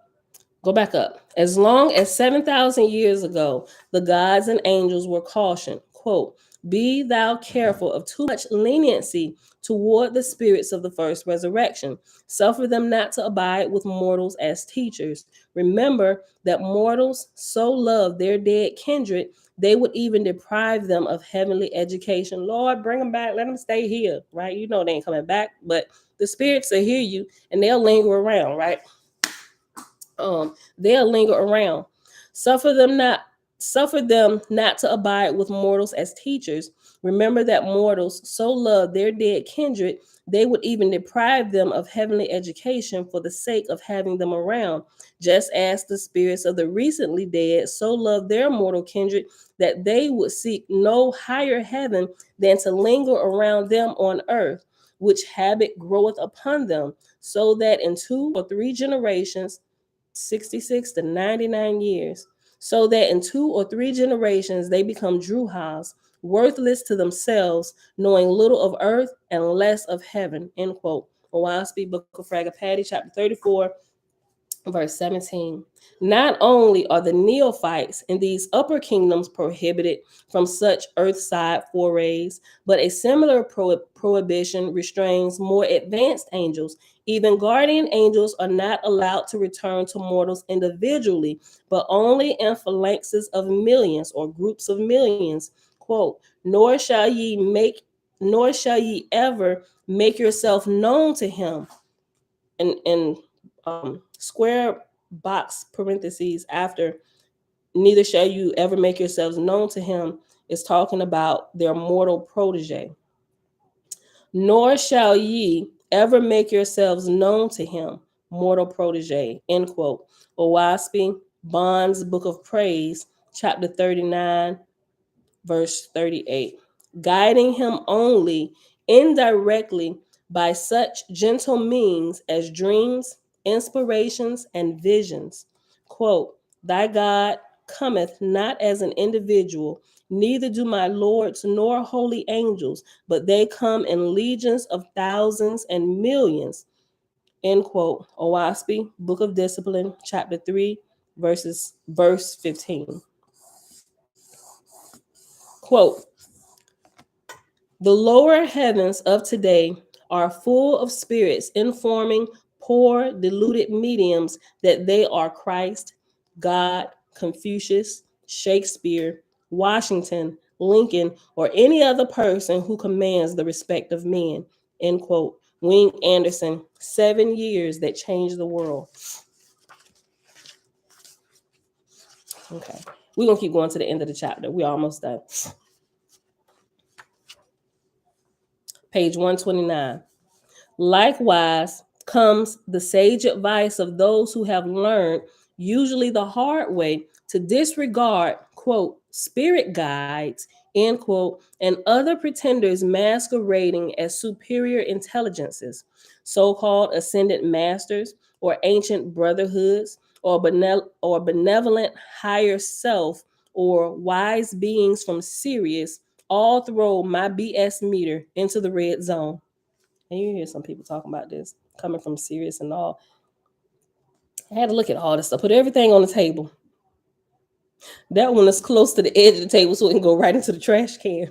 Go back up. As long as 7,000 years ago, the gods and angels were cautioned, quote, Be thou careful of too much leniency toward the spirits of the first resurrection. Suffer them not to abide with mortals as teachers. Remember that mortals so love their dead kindred, they would even deprive them of heavenly education. Lord, bring them back. Let them stay here, right? You know they ain't coming back, but the spirits will hear you and they'll linger around, right? They'll linger around. Suffer them not Suffer them not to abide with mortals as teachers. Remember that mortals so love their dead kindred, they would even deprive them of heavenly education for the sake of having them around, just as the spirits of the recently dead so love their mortal kindred that they would seek no higher heaven than to linger around them on earth, which habit groweth upon them, so that in 2 or 3 generations, 66 to 99 years, so that in 2 or 3 generations they become Druhas, worthless to themselves, knowing little of earth and less of heaven. End quote. Oahspe, Book of Fragapati, chapter 34, verse 17. Not only are the neophytes in these upper kingdoms prohibited from such earthside forays, but a similar prohibition restrains more advanced angels. Even guardian angels are not allowed to return to mortals individually, but only in phalanxes of millions or groups of millions. Quote, nor shall ye ever make yourself known to him. And square box parentheses after neither shall you ever make yourselves known to him is talking about their mortal protege. Nor shall ye ever make yourselves known to him, mortal protege. End quote. Oahspe, Bond's Book of Praise, chapter 39, verse 38. Guiding him only indirectly by such gentle means as dreams, inspirations, and visions. Quote, thy God cometh not as an individual, neither do my lords nor holy angels, but they come in legions of thousands and millions. End quote. Oahspe, Book of Discipline, chapter 3, verse 15. Quote, the lower heavens of today are full of spirits informing poor, deluded mediums that they are Christ, God, Confucius, Shakespeare, Washington, Lincoln, or any other person who commands the respect of men. End quote. Wing Anderson, 7 years that changed the world. Okay. We're going to keep going to the end of the chapter. We're almost done. Page 129. Likewise comes the sage advice of those who have learned, usually the hard way, to disregard, quote, spirit guides, end quote, and other pretenders masquerading as superior intelligences, so-called ascendant masters or ancient brotherhoods or benevolent higher self or wise beings from Sirius, all throw my BS meter into the red zone. And you hear some people talking about this coming from Sirius and all. I had to look at all this stuff, put everything on the table. That one is close to the edge of the table so it can go right into the trash can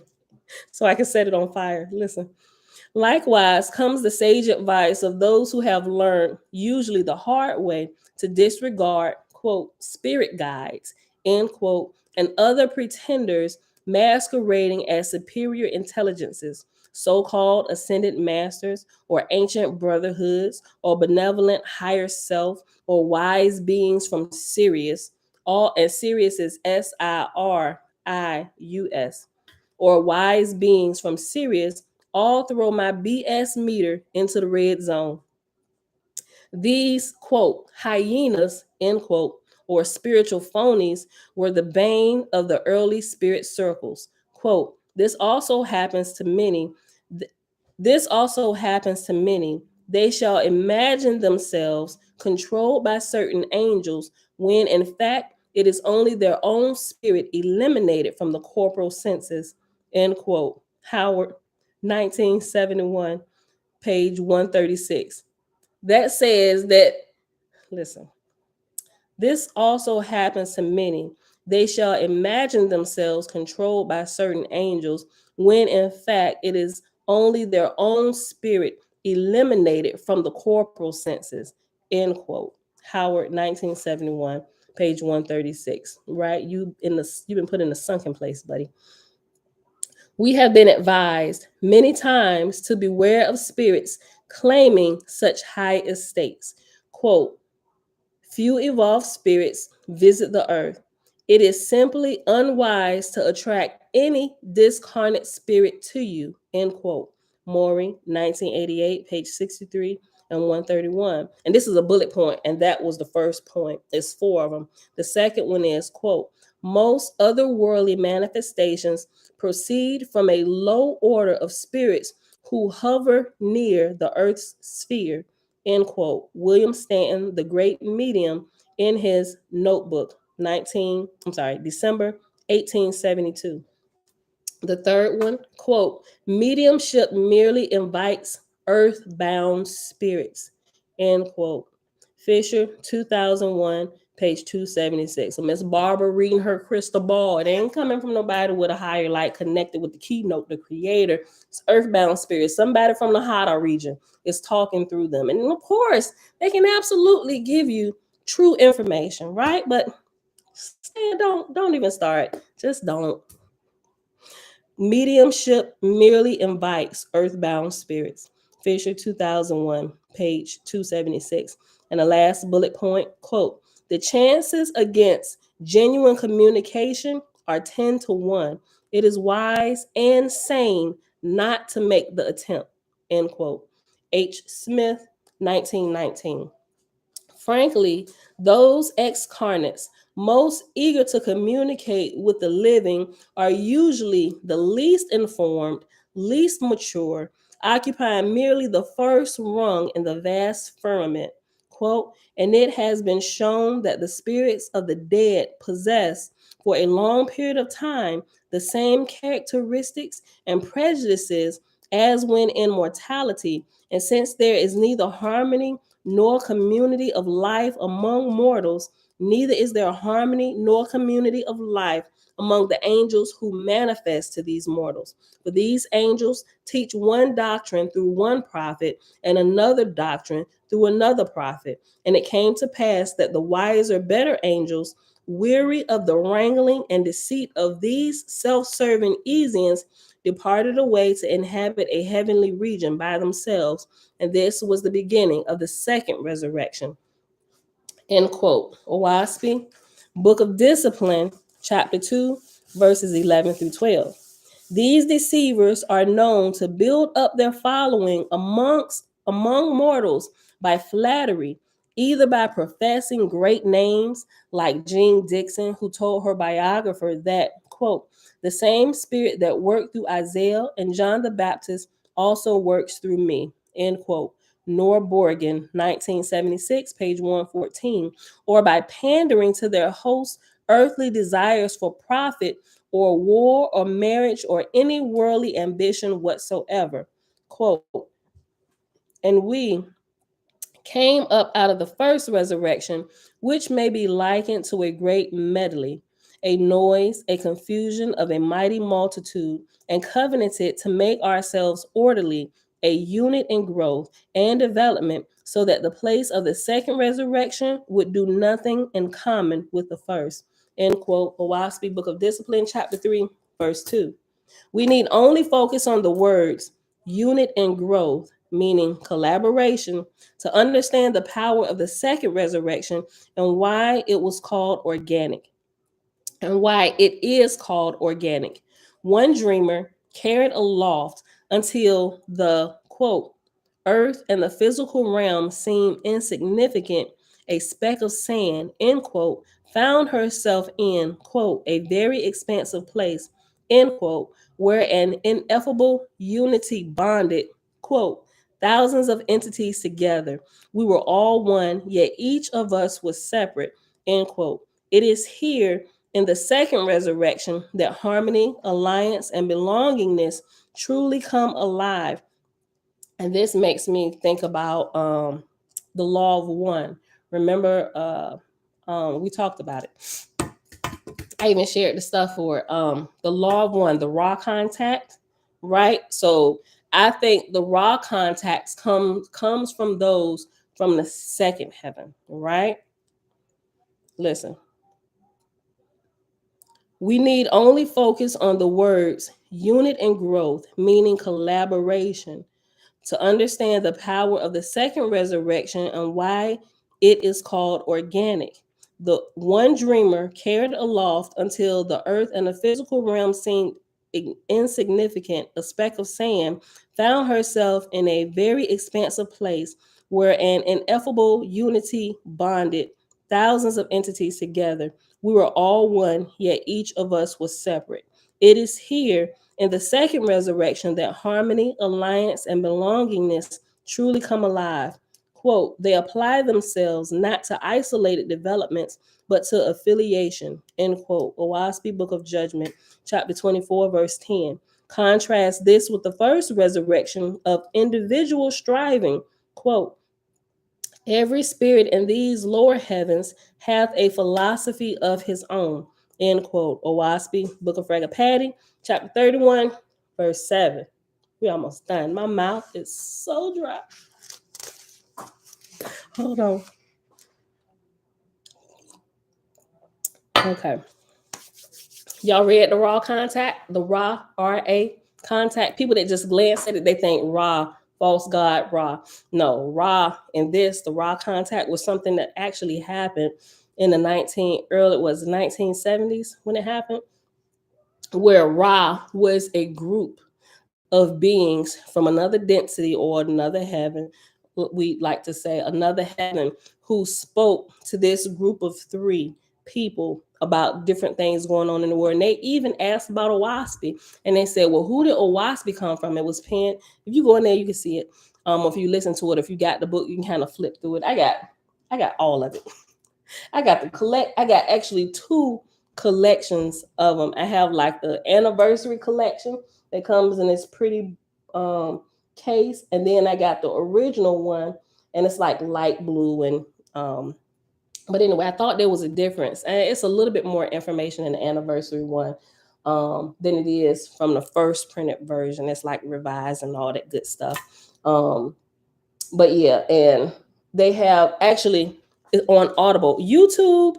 so I can set it on fire. Listen. Likewise comes the sage advice of those who have learned, usually the hard way, to disregard, quote, spirit guides, end quote, and other pretenders masquerading as superior intelligences, so-called ascended masters or ancient brotherhoods or benevolent higher self or wise beings from Sirius, all and Sirius is Sirius, or wise beings from Sirius, all throw my BS meter into the red zone. These, quote, hyenas, end quote, or spiritual phonies were the bane of the early spirit circles. Quote, this also happens to many. This also happens to many. They shall imagine themselves controlled by certain angels when in fact it is only their own spirit eliminated from the corporal senses. End quote. Howard, 1971, page 136. That says that, listen, this also happens to many. They shall imagine themselves controlled by certain angels, when in fact it is only their own spirit eliminated from the corporal senses. End quote. Howard, 1971, page 136. Right? You've been put in a sunken place, buddy. We have been advised many times to beware of spirits claiming such high estates. Quote, few evolved spirits visit the earth. It is simply unwise to attract any discarnate spirit to you. End quote. Maury, 1988, page 63 and 131. And this is a bullet point, and that was the first point. It's 4 of them. The second one is, quote, most otherworldly manifestations proceed from a low order of spirits who hover near the earth's sphere. End quote. William Stanton, the great medium, in his notebook, December 1872. The third one, quote, mediumship merely invites earthbound spirits, end quote. Fisher, 2001, page 276. So Miss Barbara reading her crystal ball. It ain't coming from nobody with a higher light connected with the keynote, the creator. It's earthbound spirits. Somebody from the Hada region is talking through them. And of course, they can absolutely give you true information, right? But don't even start. Just don't. Mediumship merely invites earthbound spirits. Fisher, 2001, page 276. And the last bullet point, quote, the chances against genuine communication are 10 to 1. It is wise and sane not to make the attempt, end quote. H. Smith, 1919. Frankly, those excarnates most eager to communicate with the living are usually the least informed, least mature, occupying merely the first rung in the vast firmament. Quote, and it has been shown that the spirits of the dead possess, for a long period of time, the same characteristics and prejudices as when in mortality. And since there is neither harmony nor community of life among mortals, neither is there harmony nor community of life among the angels who manifest to these mortals. For these angels teach one doctrine through one prophet and another doctrine through another prophet. And it came to pass that the wiser, better angels, weary of the wrangling and deceit of these self-serving Esians, departed away to inhabit a heavenly region by themselves. And this was the beginning of the second resurrection. End quote. Oahspe, Book of Discipline, chapter 2, verses 11 through 12. These deceivers are known to build up their following among mortals by flattery, either by professing great names like Jean Dixon, who told her biographer that, quote, the same spirit that worked through Isaiah and John the Baptist also works through me, end quote. Nora Borgen, 1976, page 114, or by pandering to their host's earthly desires for profit or war or marriage or any worldly ambition whatsoever. Quote, and we came up out of the first resurrection, which may be likened to a great medley, a noise, a confusion of a mighty multitude, and covenanted to make ourselves orderly, a unit in growth and development, so that the place of the second resurrection would do nothing in common with the first. End quote. Oahspe, Book of Discipline, chapter 3, verse 2. We need only focus on the words unit and growth, meaning collaboration, to understand the power of the second resurrection and why it was called organic and why it is called organic. One dreamer carried aloft until the, quote, earth and the physical realm seemed insignificant, a speck of sand, end quote, found herself in, quote, a very expansive place, end quote, where an ineffable unity bonded, quote, thousands of entities together. We were all one, yet each of us was separate, end quote. It is here in the second resurrection that harmony, alliance, and belongingness truly come alive. And this makes me think about the law of one. Remember, we talked about it. I even shared the stuff for the law of one, the raw contact, right? So I think the raw contacts comes from those from the second heaven, right? Listen, we need only focus on the words unit and growth, meaning collaboration, to understand the power of the second resurrection and why it is called organic. The one dreamer carried aloft until the earth and the physical realm seemed insignificant, a speck of sand, found herself in a very expansive place where an ineffable unity bonded thousands of entities together. We were all one, yet each of us was separate. It is here in the second resurrection that harmony, alliance, and belongingness truly come alive. Quote, they apply themselves not to isolated developments, but to affiliation. End quote. Oahspe Book of Judgment, chapter 24, verse 10. Contrast this with the first resurrection of individual striving. Quote, every spirit in these lower heavens hath a philosophy of his own. End quote. Oahspe, Book of Patty, chapter 31, verse 7. We almost done. My mouth is so dry. Hold on. Okay. Y'all read the raw contact? The raw, R-A, contact? People that just glance at it, they think raw, false god, raw. No, raw and this, the raw contact was something that actually happened in the 1970s when it happened, where Ra was a group of beings from another density or another heaven, we like to say another heaven, who spoke to this group of three people about different things going on in the world. And they even asked about Oahspe, and they said, well, who did Oahspe come from? It was penned. If you go in there, you can see it. If you listen to it, if you got the book, you can kind of flip through it. I got all of it. I got actually two collections of them. I have like the anniversary collection that comes in this pretty case, and then I got the original one, and it's like light blue. And but anyway, I thought there was a difference, and it's a little bit more information in the anniversary one than it is from the first printed version. It's like revised and all that good stuff. But yeah, and they have actually on Audible, YouTube,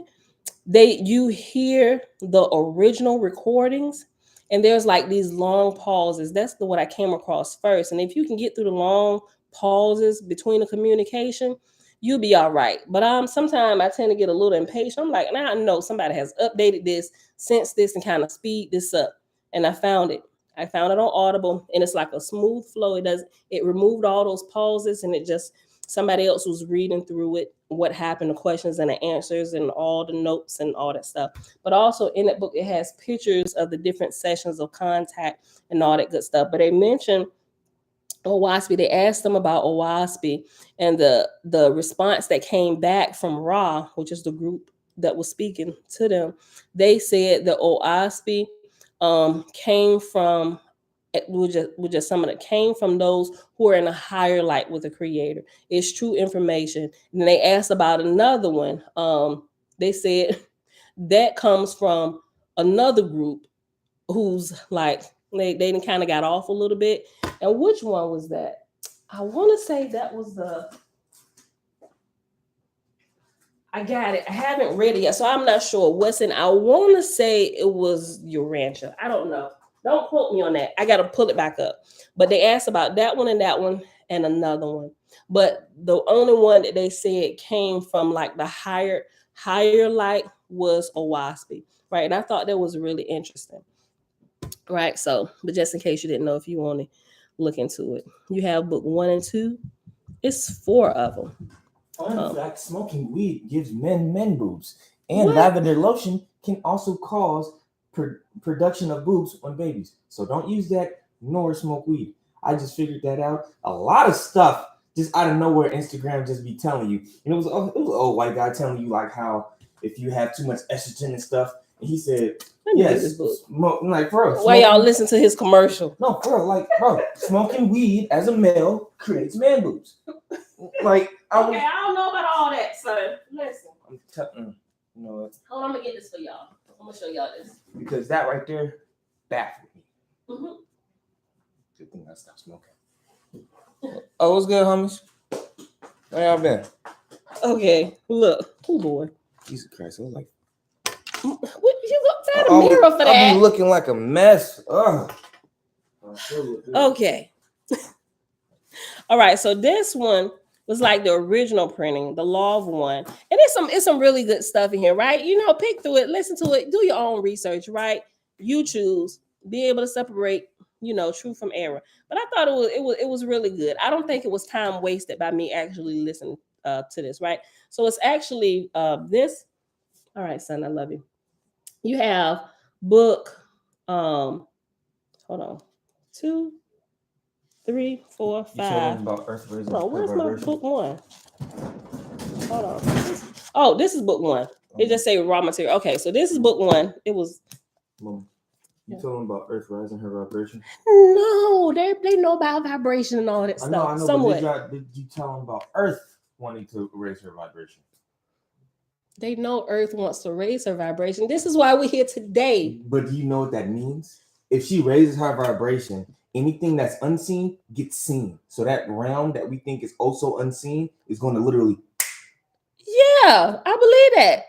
you hear the original recordings, and there's like these long pauses. That's what I came across first. And if you can get through the long pauses between the communication, you'll be all right. But sometimes I tend to get a little impatient. I'm like, now I know somebody has updated this since this and kind of speed this up. And I found it on Audible, and it's like a smooth flow. It removed all those pauses, and it just, somebody else was reading through it, what happened, the questions and the answers and all the notes and all that stuff. But also in that book, it has pictures of the different sessions of contact and all that good stuff. But they mentioned Oahspe. They asked them about Oahspe, and the response that came back from Ra, which is the group that was speaking to them. They said that Oahspe came from, just some of it came from those who are in a higher light with the Creator. It's true information. And they asked about another one. They said that comes from another group who's like, they kind of got off a little bit. And which one was that? I want to say that was I got it. I haven't read it yet, so I'm not sure what's in. I want to say it was Urantia. I don't know. Don't quote me on that. I got to pull it back up. But they asked about that one and another one. But the only one that they said came from like the higher light was Oahspe, right? And I thought that was really interesting, right? So, but just in case you didn't know, if you want to look into it, you have book 1 and 2. It's 4 of them. Fun fact, smoking weed gives men boobs. And lavender lotion can also cause production of boobs on babies. So don't use that nor smoke weed. I just figured that out. A lot of stuff just out of nowhere, Instagram just be telling you. And it was an old white guy telling you like how if you have too much estrogen and stuff. And he said, yes, like bro. Why y'all listen to his commercial? No, bro, smoking weed as a male creates man boobs. Like, I don't know about all that, son. Listen. You know what? Hold on, I'm gonna get this for y'all. I'm gonna show y'all this. Because that right there baffled me. Mhm. Good thing I stopped smoking. Oh, what's good, homies? Where y'all been? Okay, look. Oh boy. Jesus Christ, I was like, What you look at a mirror for I that? be looking like a mess. Ugh. Okay. All right, so this one was like the original printing, the Love one. And it's some really good stuff in here, right? You know, pick through it, listen to it, do your own research, right? You choose, be able to separate, you know, truth from error. But I thought it was really good. I don't think it was time wasted by me actually listening to this, right? So it's actually this. All right, son, I love you. You have book hold on. 2, 3, 4, You telling 5. about Earth raising Hold on, where's my vibration? book 1? Hold on. Oh, this is book 1. It just say raw material. Okay, so this is book 1. It was Mom, you telling about Earth rising her vibration? no, they know about vibration and all that I stuff. know, Somewhat. but did you tell them about Earth wanting to raise her vibration? They know Earth wants to raise her vibration. This is why we're here today. But do you know what that means? If she raises her vibration, anything that's unseen gets seen. So that realm that we think is also unseen is going to literally. Yeah, I believe that.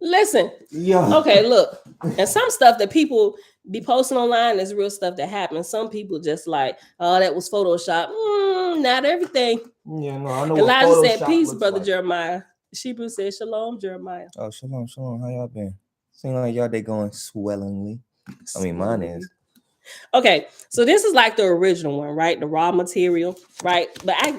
Listen. Yeah. Okay, look. And some stuff that people be posting online is real stuff that happens. Some people just like, oh, that was Photoshop. Not everything. Yeah, no, I know. Elijah what said, Photoshop peace, looks brother like. Jeremiah. Shebrew said, shalom, Jeremiah. Oh, shalom, shalom. How y'all been? Seems like y'all day going swellingly. I mean, mine is. Okay, so this is like the original one, right? The raw material, right? But I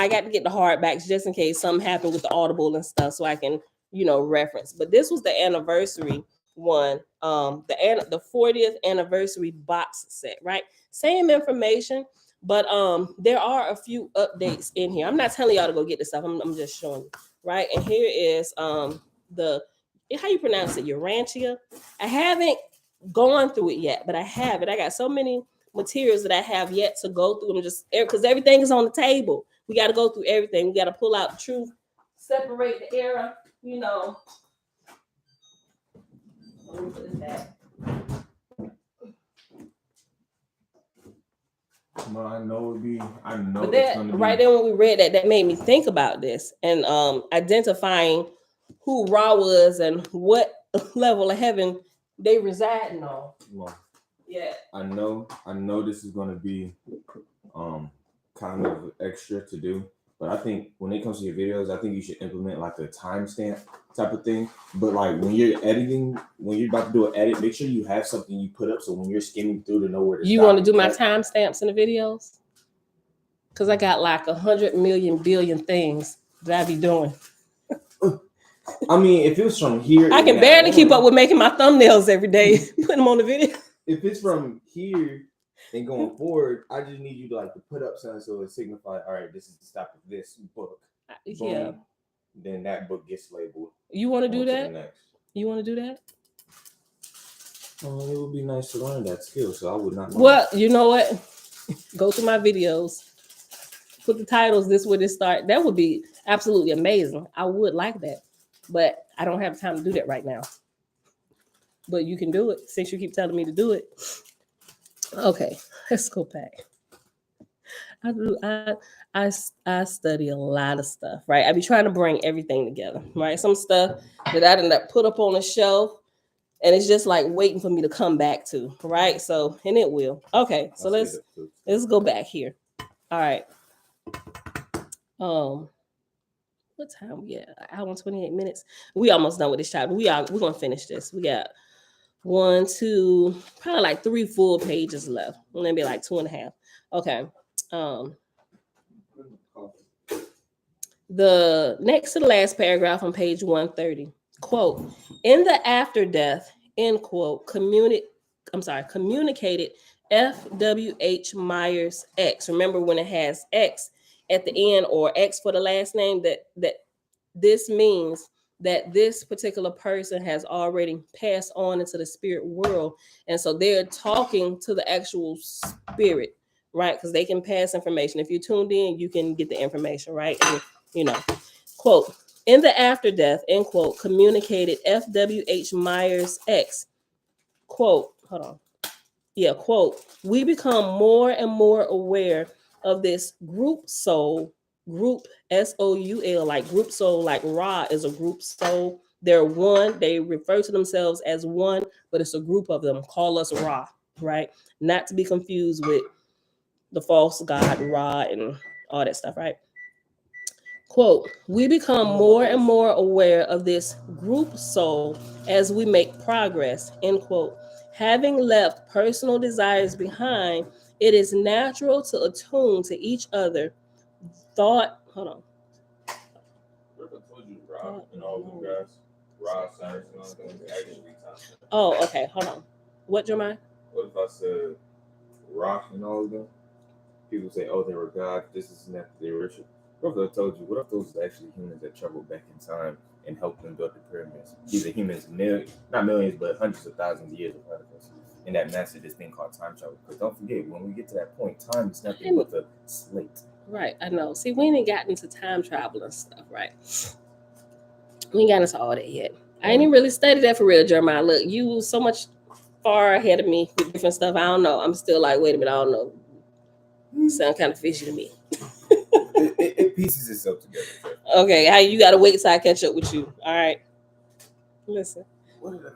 got to get the hardbacks just in case something happened with the Audible and stuff, so I can, reference. But this was the anniversary one, the 40th anniversary box set, right? Same information, but there are a few updates in here. I'm not telling y'all to go get this stuff. I'm just showing you, right? And here is the how you pronounce it, Urantia. I haven't gone through it yet, but I have it. I got so many materials that I have yet to go through. I'm just because everything is on the table. We got to go through everything. We got to pull out the truth, separate the error. Let me put this back. Well, I know it'd be. I know. But that right there when we read that made me think about this and identifying who Ra was and what level of heaven they residing on. Well, Yeah. I know this is going to be kind of extra to do, but I think when it comes to your videos, I think you should implement like a timestamp type of thing. But like when you're editing, when you're about to do an edit, make sure you have something you put up so when you're skimming through to know where to You stop want to do my at. timestamps in the videos? Because I got like 100 million billion things that I be doing. I mean, if it was from here, I can barely keep up with making my thumbnails every day, putting them on the video. If it's from here and going forward, I just need you to put up something so it signifies, all right, this is the stop of this book. Yeah. Boom, then that book gets labeled. You want to do that? Next. You want to do that? It would be nice to learn that skill, so I would not mind. Well, you know what? Go through my videos. Put the titles this way to start. That would be absolutely amazing. I would like that. But I don't have time to do that right now. But you can do it since you keep telling me to do it. Okay, let's go back. I study a lot of stuff, right? I be trying to bring everything together, right? Some stuff that I didn't put up on a shelf, and it's just like waiting for me to come back to, right? So, and it will. Okay, so let's go back here. All right. What time we at? An hour and 28 minutes. We almost done with this chapter. We're gonna finish this. We got 1, 2, probably like 3 full pages left. Maybe like 2.5. Okay. The next to the last paragraph on page 130. Quote, in the after death, end quote, communicated F.W.H. Myers X. Remember when it has X at the end or X for the last name, that this means that this particular person has already passed on into the spirit world. And so they're talking to the actual spirit, right? Because they can pass information. If you're tuned in, you can get the information, right? And, quote, In the afterdeath, end quote, communicated F.W.H. Myers X, quote, hold on. Yeah, quote, we become more and more aware of this group soul, group SOUL, like group soul, like Ra is a group soul. They're one, they refer to themselves as one, but it's a group of them. Call us Ra, right? Not to be confused with the false god Ra and all that stuff, right? Quote, we become more and more aware of this group soul as we make progress, end quote. Having left personal desires behind, it is natural to attune to each other. Thought, hold on. What if I told you Rob and all the guys, Rob Cyrus and all them actually time? Oh, okay, hold on. What, Jeremiah? What if I said Rock and all of them? People say, oh, they were God, this is not, they were rich. What if I told you, what if those are actually humans that traveled back in time and helped them build the pyramids? These are humans, not millions, but hundreds of thousands of years ahead of us. And that mastered this thing called time travel. Because don't forget, when we get to that point, time is nothing but the slate. Right, I know. See, we ain't gotten into time travel and stuff, right? We ain't got into all that yet. I ain't even really studied that for real, Jeremiah. Look, you so much far ahead of me with different stuff. I don't know. I'm still like, wait a minute, I don't know. Sound kind of fishy to me. It pieces itself together. Okay, how you gotta wait till I catch up with you. All right. Listen. What did I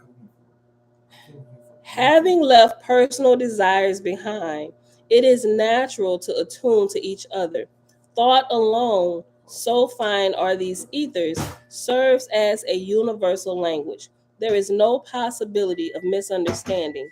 Having left personal desires behind, it is natural to attune to each other. Thought alone, so fine are these ethers, serves as a universal language. There is no possibility of misunderstanding.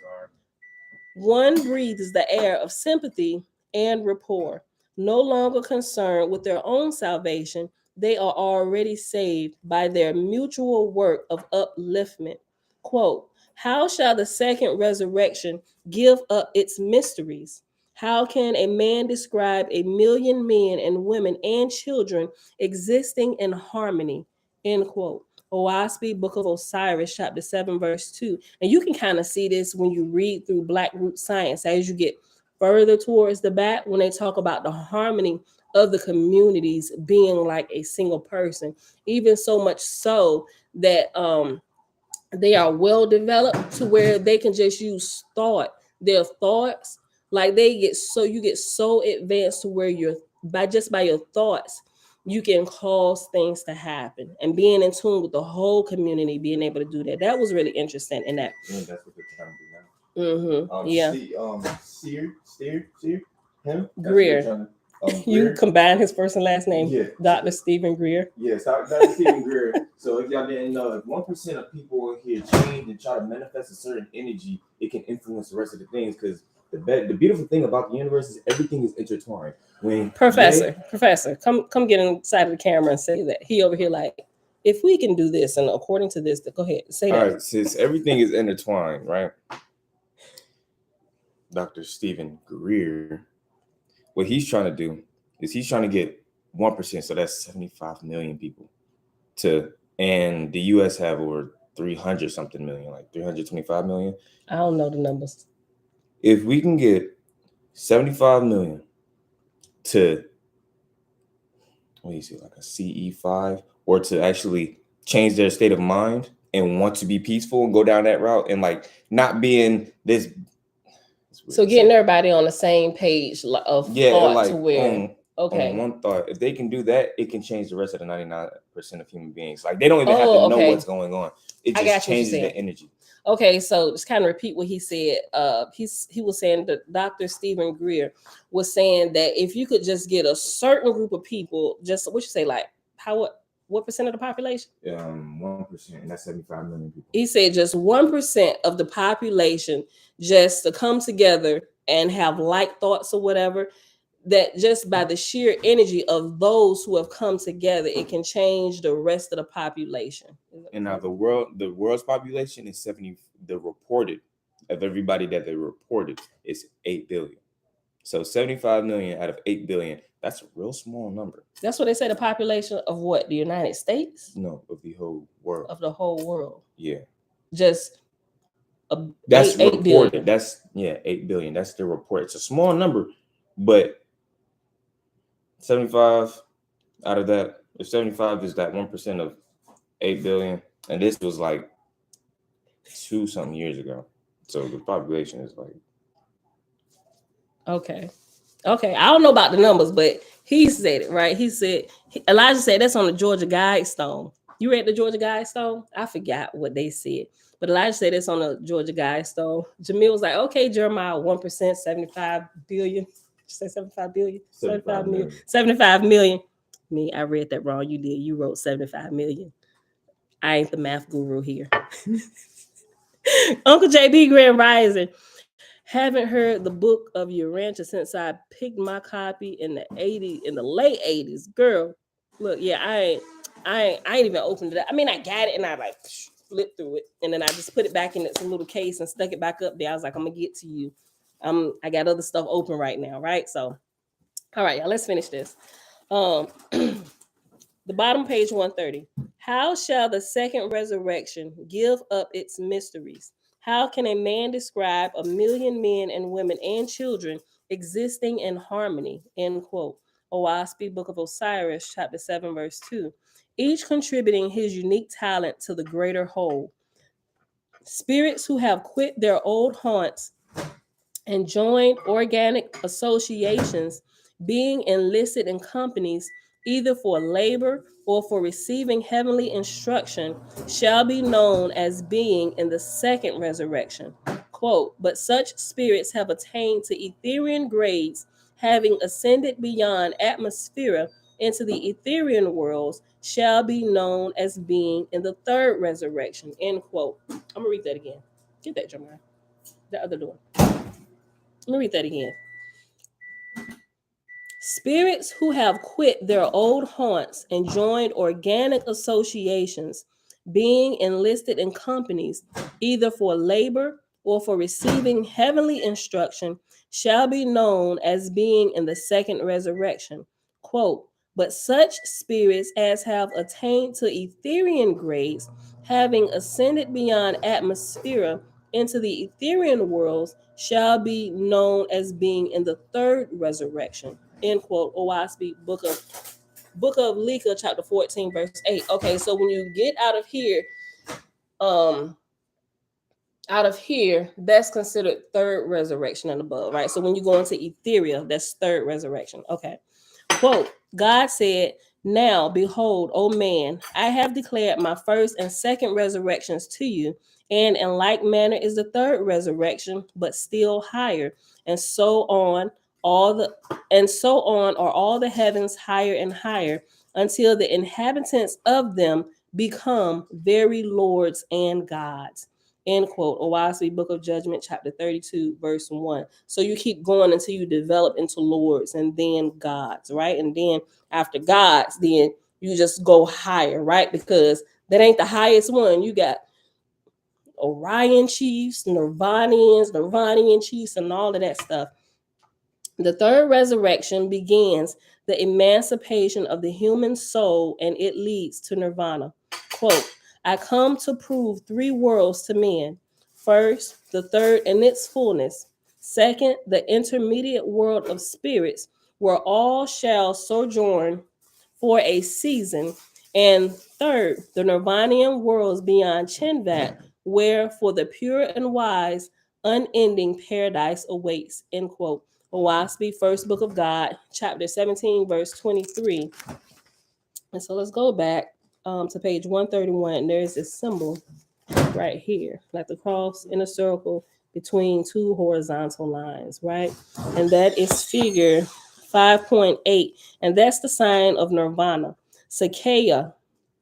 One breathes the air of sympathy and rapport. No longer concerned with their own salvation, they are already saved by their mutual work of upliftment. Quote, how shall the second resurrection give up its mysteries? How can a man describe a million men and women and children existing in harmony? End quote. Oahspe, Book of Osiris, chapter 7, verse 2. And you can kind of see this when you read through Black Root Science as you get further towards the back when they talk about the harmony of the communities being like a single person, even so much so that they are well developed to where they can just use their thoughts, like you get so advanced to where you're by your thoughts you can cause things to happen, and being in tune with the whole community, being able to do that. That was really interesting in that. Yeah, that's what they're trying to do now. Yeah. Sear, him? Greer. You Greer. combine his first and last name, Yeah. Dr. Stephen Greer. Yes, Dr. Stephen Greer. So if y'all didn't know, if 1% of people in here change and try to manifest a certain energy, it can influence the rest of the things. Because the beautiful thing about the universe is everything is intertwined. When Professor, come get inside of the camera and say that. He over here like, if we can do this and according to this, go ahead, say that. All right, since everything is intertwined, right? Dr. Stephen Greer, what he's trying to do is he's trying to get 1%, so that's 75 million people and the US have over 300 something million, like 325 million. I don't know the numbers. If we can get 75 million to, what do you say, like a CE5, or to actually change their state of mind and want to be peaceful and go down that route and like not being this. So getting everybody on the same page of thought, like, to where on one thought, if they can do that, it can change the rest of the 99% of human beings. Like they don't even have to know what's going on. It just changes the energy. Okay, so just kind of repeat what he said. He was saying that Dr. Stephen Greer was saying that if you could just get a certain group of people, just what you say, like what percent of the population? 1%, and that's 75 million people. He said just 1% of the population just to come together and have like thoughts or whatever, that just by the sheer energy of those who have come together, it can change the rest of the population. And now the world's population is 70. The reported of everybody that they reported is 8 billion. So 75 million out of 8 billion. That's a real small number. That's what they say. The population of what? The United States? No, of the whole world. Of the whole world. Yeah. Just that's 8 reported. Billion. That's 8 billion. That's the report. It's a small number, but 75 out of that. If 75 is that 1% of 8 billion, and this was like 2-something years ago, so the population is like. Okay. I don't know about the numbers, but he said it, right? He said, Elijah said that's on the Georgia Guidestone. You read the Georgia Guidestone? I forgot what they said, but Elijah said it's on the Georgia Guidestone. Jamil was like, okay, Jeremiah, 1%, 75 billion. Did you say 75 billion? 75 million. 75 million. Me, I read that wrong. You did. You wrote 75 million. I ain't the math guru here. Uncle JB Grand Rising. Haven't heard the book of Urantia since I picked my copy in the late 80s. Girl, look, yeah, I ain't even opened it up. I mean, I got it and I like flipped through it, and then I just put it back in its little case and stuck it back up there. I was like, I'm gonna get to you. I got other stuff open right now, right? So, all right, y'all, let's finish this. The bottom page 130. How shall the second resurrection give up its mysteries? How can a man describe 1,000,000 men and women and children existing in harmony? End quote. Oahspe, Book of Osiris, chapter 7, verse 2. Each contributing his unique talent to the greater whole. Spirits who have quit their old haunts and joined organic associations, being enlisted in companies either for labor or for receiving heavenly instruction, shall be known as being in the second resurrection. Quote, but such spirits have attained to Etherian grades, having ascended beyond atmosphere into the Etherian worlds, shall be known as being in the third resurrection. End quote. I'm going to read that again. Get that, Jeremiah. The other door. Let me read that again. Spirits who have quit their old haunts and joined organic associations, being enlisted in companies, either for labor or for receiving heavenly instruction, shall be known as being in the second resurrection. Quote, but such spirits as have attained to Etherian grades, having ascended beyond atmosphere into the Etherian worlds, shall be known as being in the third resurrection. End quote. Oahspe, Book of Leka, chapter 14, verse 8. Okay, so when you get out of here, that's considered third resurrection and above, right? So when you go into Etheria, that's third resurrection. Okay. Quote, God said, now behold, O man, I have declared my first and second resurrections to you, and in like manner is the third resurrection, but still higher, and so on are all the heavens higher and higher, until the inhabitants of them become very lords and gods. End quote. Oahspe, Book of Judgment, chapter 32, verse 1. So you keep going until you develop into lords and then gods, right? And then after gods, then you just go higher, right? Because that ain't the highest one. You got Orion chiefs, Nirvanian chiefs, and all of that stuff. The third resurrection begins the emancipation of the human soul, and it leads to nirvana. Quote, I come to prove three worlds to men. First, the third in its fullness. Second, the intermediate world of spirits, where all shall sojourn for a season. And third, the Nirvanian worlds beyond Chinvat, where for the pure and wise, unending paradise awaits. End quote. Oahspe, First Book of God, chapter 17, verse 23. And so let's go back to page 131. There's this symbol right here, like the cross in a circle between two horizontal lines, right? And that is figure 5.8. And that's the sign of nirvana. Sakya,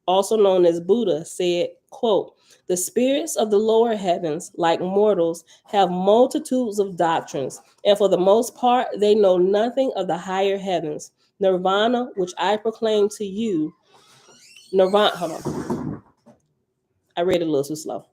also known as Buddha, said, quote, the spirits of the lower heavens, like mortals, have multitudes of doctrines, and for the most part, they know nothing of the higher heavens. Nirvana, which I proclaim to you, hold on. I read it a little too slow.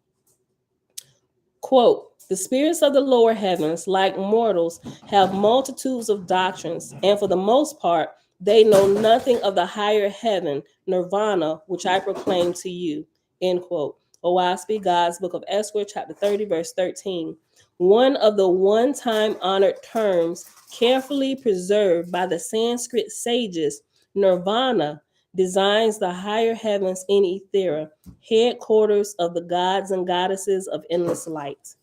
Quote, the spirits of the lower heavens, like mortals, have multitudes of doctrines, and for the most part, they know nothing of the higher heaven, nirvana, which I proclaim to you. End quote. Oahspe, God's Book of Esther, chapter 30, verse 13. One of the one-time honored terms carefully preserved by the Sanskrit sages, nirvana, designs the higher heavens in Ethera, headquarters of the gods and goddesses of endless light.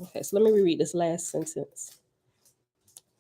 Okay, so let me reread this last sentence.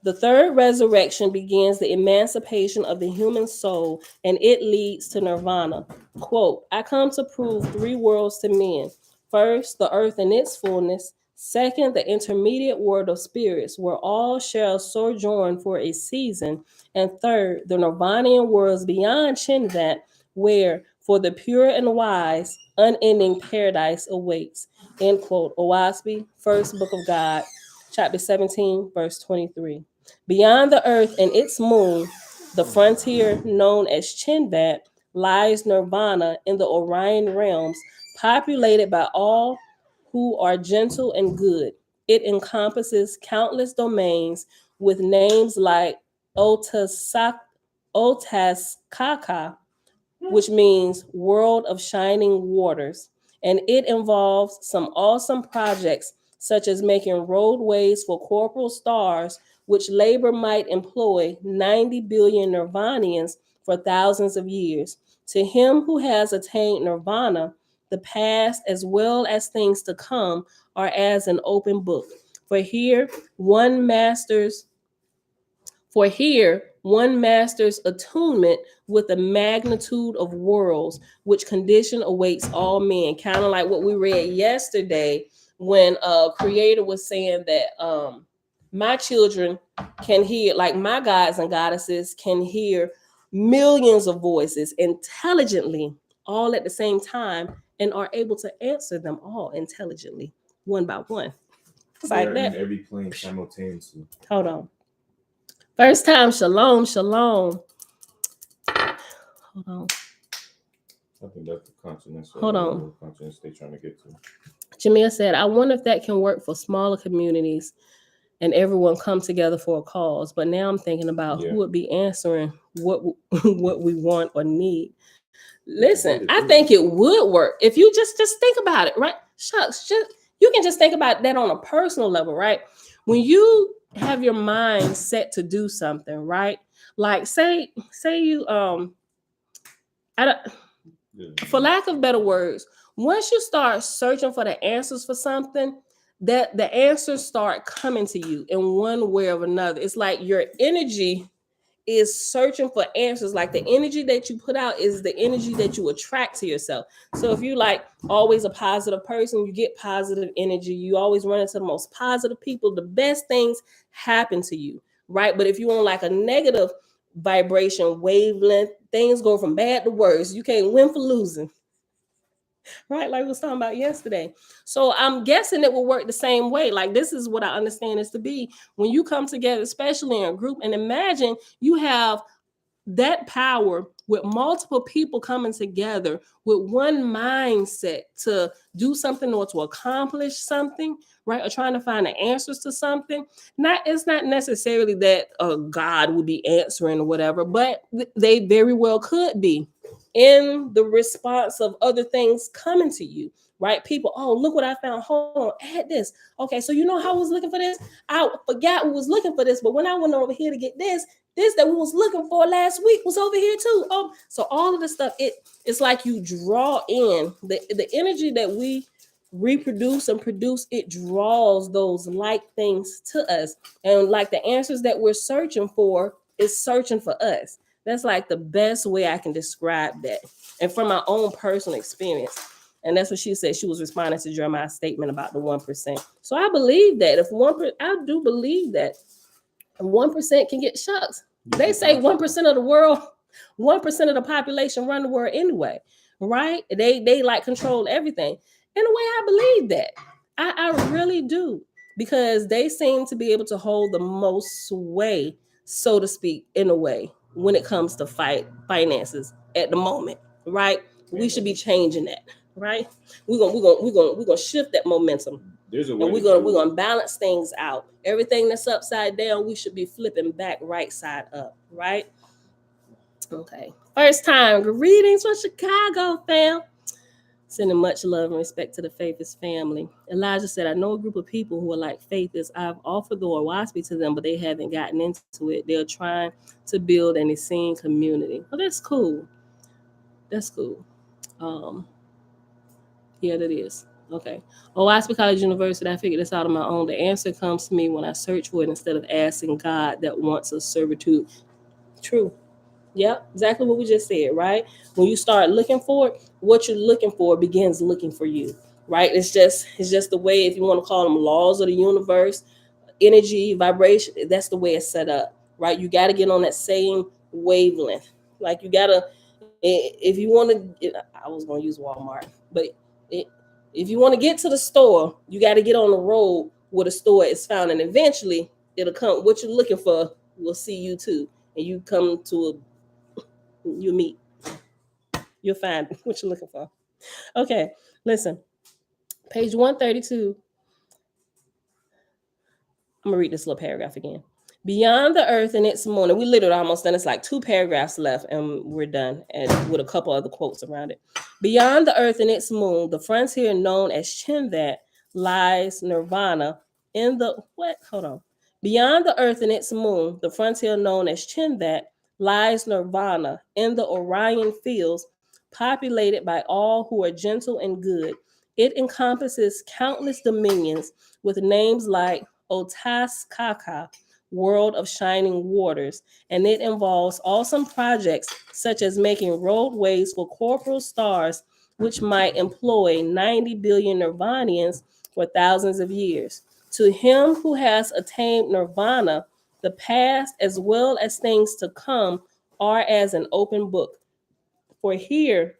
The third resurrection begins the emancipation of the human soul, and it leads to nirvana. Quote, I come to prove three worlds to men. First, the earth in its fullness. Second, the intermediate world of spirits, where all shall sojourn for a season. And third, the Nirvanian worlds beyond Chinvat, where, for the pure and wise, unending paradise awaits. End quote. Oahspe, First Book of God, chapter 17, verse 23. Beyond the earth and its moon, the frontier known as Chinvat, lies Nirvana in the Orion realms, populated by all who are gentle and good. It encompasses countless domains with names like Otaskaka, which means world of shining waters. And it involves some awesome projects, such as making roadways for corporal stars, which labor might employ 90 billion Nirvanians for thousands of years. To him who has attained Nirvana, the past as well as things to come are as an open book. For here, one masters attunement with the magnitude of worlds, which condition awaits all men. Kind of like what we read yesterday when Creator was saying that my children can hear, like my gods and goddesses can hear millions of voices intelligently, all at the same time, and are able to answer them all intelligently, one by one. It's They're like that. in every plane simultaneously. Hold on. First time, shalom, shalom. Hold on. I think that's the consciousness. Hold on. Consciousness they're trying to get to. Jamil said, I wonder if that can work for smaller communities and everyone come together for a cause. But now I'm thinking about who would be answering what we want or need. Listen, I think it would work if you just think about it, right? Shucks, you can just think about that on a personal level, right? When you have your mind set to do something, right? Like say you for lack of better words, once you start searching for the answers for something, that the answers start coming to you in one way or another. It's like your energy is searching for answers. Like the energy that you put out is the energy that you attract to yourself. So if you like always a positive person, you get positive energy. You always run into the most positive people. The best things happen to you, right? But if you want like a negative vibration wavelength, things go from bad to worse. You can't win for losing. Right, like we was talking about yesterday. So I'm guessing it will work the same way. Like this is what I understand is to be when you come together, especially in a group, and imagine you have that power with multiple people coming together with one mindset to do something or to accomplish something, right? Or trying to find the answers to something. It's not necessarily that God would be answering or whatever, but they very well could be in the response of other things coming to you, right? People, oh, look what I found. Hold on, add this. Okay, so you know how I was looking for this? I forgot we was looking for this, but when I went over here to get this that we was looking for last week was over here too. Oh, so all of this stuff, it's like you draw in the energy that we reproduce and produce. It draws those like things to us, and like the answers that we're searching for is searching for us. That's like the best way I can describe that, and from my own personal experience. And that's what she said. She was responding to Jeremiah's statement about the 1%. So I believe that I do believe that 1% can get shucks. They say 1% of the world, 1% of the population run the world anyway, right? They like control everything. In a way, I believe that. I really do, because they seem to be able to hold the most sway, so to speak, in a way, when it comes to finances at the moment, right? We should be changing that, right? We're gonna shift that momentum. There's a way And we're gonna balance things out. Everything that's upside down, we should be flipping back right side up, right? Okay. First time greetings from Chicago, fam. Sending much love and respect to the Faithist family. Elijah said, I know a group of people who are like Faithists. I've offered the Oahspe to them, but they haven't gotten into it. They're trying to build an Essene community. Well, that's cool. That's cool. Yeah, that is. Okay. Oahspe College University, I figured this out on my own. The answer comes to me when I search for it instead of asking God that wants a servitude. True. Yep, exactly what we just said, right? When you start looking for it, what you're looking for begins looking for you, right? It's just the way, if you want to call them laws of the universe, energy, vibration, that's the way it's set up, right? You got to get on that same wavelength. Like you got to, if you want to, I was going to use Walmart, but if you want to get to the store, you got to get on the road where the store is found, and eventually it'll come. What you're looking for will see you too, and you come to you meet. You'll find what you're looking for. Okay, listen. Page 132. I'm gonna read this little paragraph again. Beyond the earth and its moon, and we literally almost done. It's like 2 paragraphs left, and we're done. And with a couple other quotes around it. Beyond the earth and its moon, the frontier known as Chinvat lies nirvana in the what? Hold on. Beyond the earth and its moon, the frontier known as Chinvat lies nirvana in the Orion fields, populated by all who are gentle and good. It encompasses countless dominions with names like Oahspe, World of Shining Waters, and it involves awesome projects such as making roadways for corporal stars, which might employ 90 billion Nirvanians for thousands of years. To him who has attained nirvana, the past as well as things to come are as an open book. For here,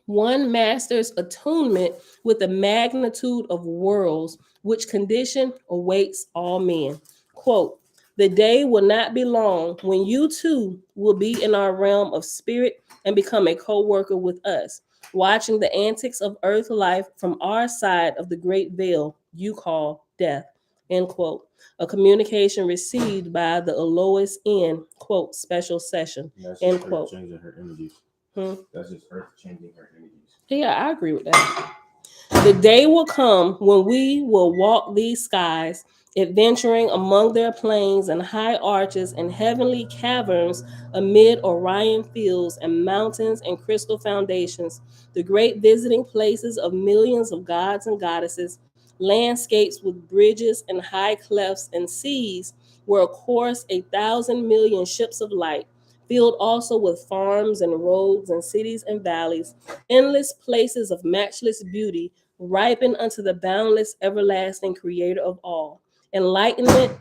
one masters attunement with the magnitude of worlds, which condition awaits all men. Quote, the day will not be long when you too will be in our realm of spirit and become a co-worker with us, watching the antics of earth life from our side of the great veil you call death. End quote. A communication received by the Alois in, quote, special session. End quote. Changing her energies. That's just Earth changing her energies. Yeah, I agree with that. The day will come when we will walk these skies, adventuring among their plains and high arches and heavenly caverns amid Orion fields and mountains and crystal foundations, the great visiting places of millions of gods and goddesses, landscapes with bridges and high clefts and seas where course 1,000,000,000 ships of light, filled also with farms and roads and cities and valleys, endless places of matchless beauty, ripen unto the boundless, everlasting creator of all. Enlightenment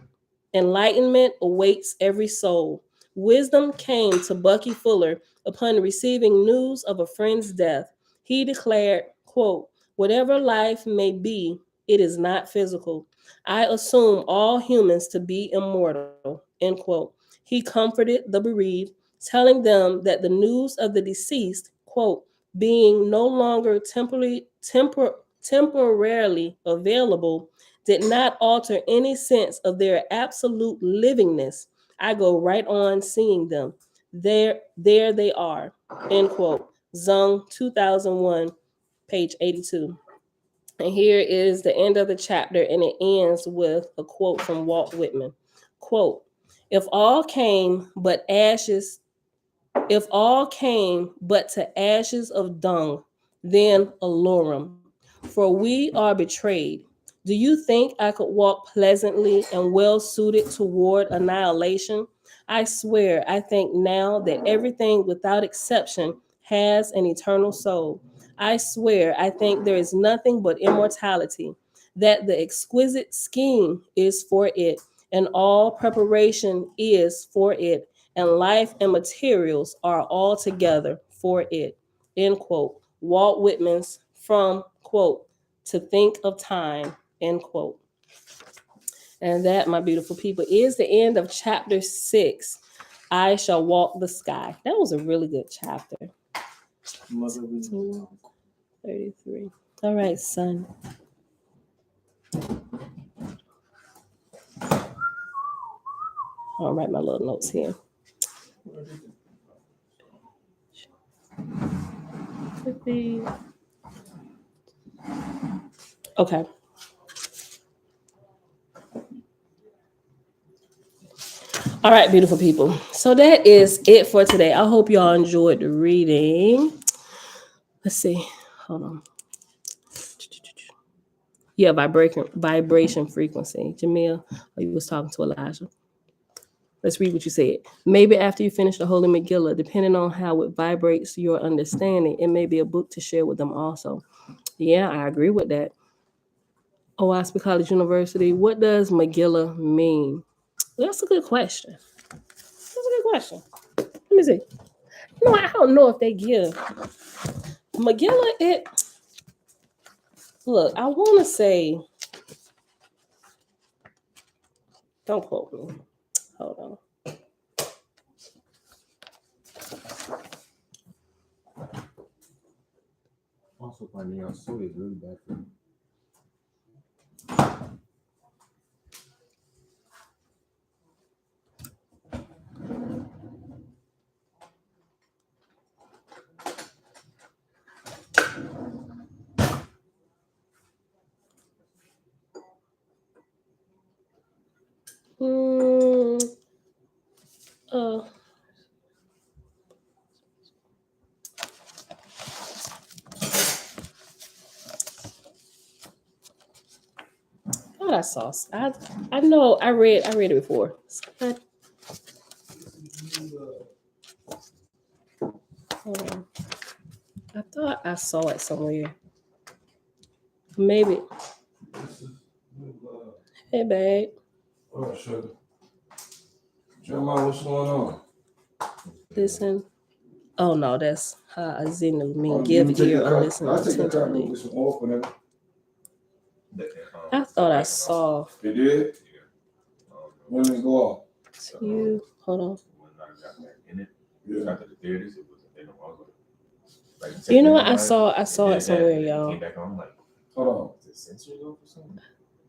awaits every soul. Wisdom came to Bucky Fuller upon receiving news of a friend's death. He declared, quote, whatever life may be, it is not physical. I assume all humans to be immortal, end quote. He comforted the bereaved, telling them that the news of the deceased, quote, being no longer temporarily available, did not alter any sense of their absolute livingness. I go right on seeing them. There they are. End quote. Zung 2001, page 82. And here is the end of the chapter, and it ends with a quote from Walt Whitman. Quote, if all came but to ashes of dung, then allurum. For we are betrayed. Do you think I could walk pleasantly and well suited toward annihilation? I swear, I think now that everything without exception has an eternal soul. I swear, I think there is nothing but immortality, that the exquisite scheme is for it, and all preparation is for it, and life and materials are all together for it. End quote. Walt Whitman's From, quote, To Think of Time, end quote. And that, my beautiful people, is the end of chapter 6. I Shall Walk the Sky. That was a really good chapter. 33. All right, son. I'll write my little notes here. 50. Okay. All right, beautiful people. So that is it for today. I hope y'all enjoyed the reading. Let's see. Hold on. Yeah, vibration frequency. Jamil, you was talking to Elijah. Let's read what you said. Maybe after you finish the Holy Megillah, depending on how it vibrates your understanding, it may be a book to share with them also. Yeah, I agree with that. Oahspe College University, what does Megillah mean? That's a good question. That's a good question. Let me see. You know, I don't know if they give Megillah it. Look, I want to say, don't quote me. Hold on. Also, finding out soda is really bad for you. Uh, what I saw. I know I read it before. Hold on. I thought I saw it somewhere. Maybe. Hey, babe. Oh, sugar. Jeremiah, what's going on? Listen. Oh no, that's how Azinu mean Oh, give you take ear your or cut- listen I'll take your cut attentively. with some oil for them. I thought I saw You did? When did it go off? you. Hold on. Yeah. You know what? I saw it somewhere, y'all. Hold on.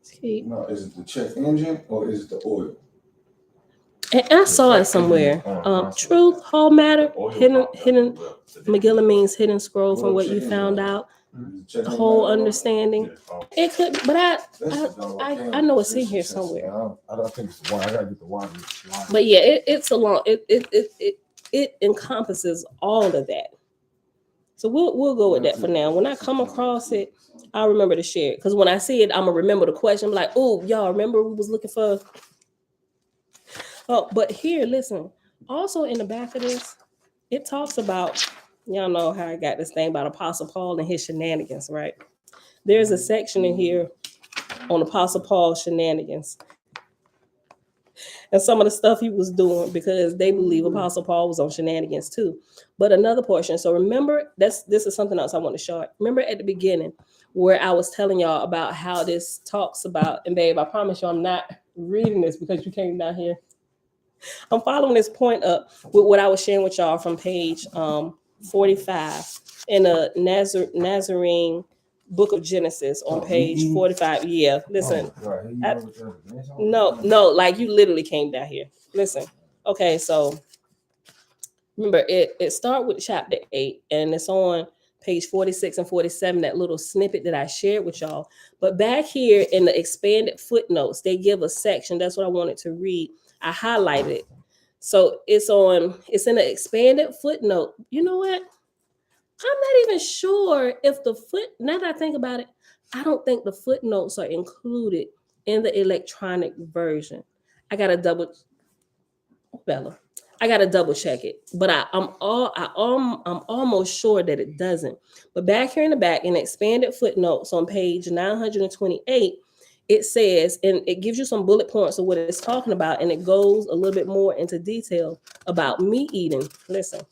See? No, is it the check engine or is it the oil? And I saw it somewhere. Truth, whole matter, hidden. Megillah means hidden scroll from what you found out. Check The engine whole light on? understanding. It could, but I know it's in here Restriction sensor. somewhere. I don't think it's the one. I gotta get the wire. But yeah, it's a long. It encompasses all of that. So we'll go with that for now. When I come across it, I'll remember to share it. Because when I see it, I'm gonna remember the question. I'm like, oh, y'all remember we was looking for. Oh, but here, listen. Also in the back of this, it talks about, y'all know how I got this thing about Apostle Paul and his shenanigans, right? There's a section in here on Apostle Paul's shenanigans and some of the stuff he was doing because they believe Apostle Paul was on shenanigans too. But another portion. So remember, this is something else I want to show. Remember at the beginning where I was telling y'all about how this talks about, and babe, I promise you I'm not reading this because you came down here. I'm following this point up with what I was sharing with y'all from page 45 in the Nazarene book of Genesis on page 45. Yeah, listen. No, like you literally came down here. Listen. Okay, so remember it start with chapter 8 and it's on page 46 and 47, that little snippet that I shared with y'all. But back here in the expanded footnotes, they give a section. That's what I wanted to read. I highlighted it. So it's in the expanded footnote. You know what? I'm not even sure if now that I think about it, I don't think the footnotes are included in the electronic version. I gotta double check it, but I'm almost sure that it doesn't. But back here in the back, in expanded footnotes on page 928, it says, and it gives you some bullet points of what it's talking about, and it goes a little bit more into detail about meat eating. Listen,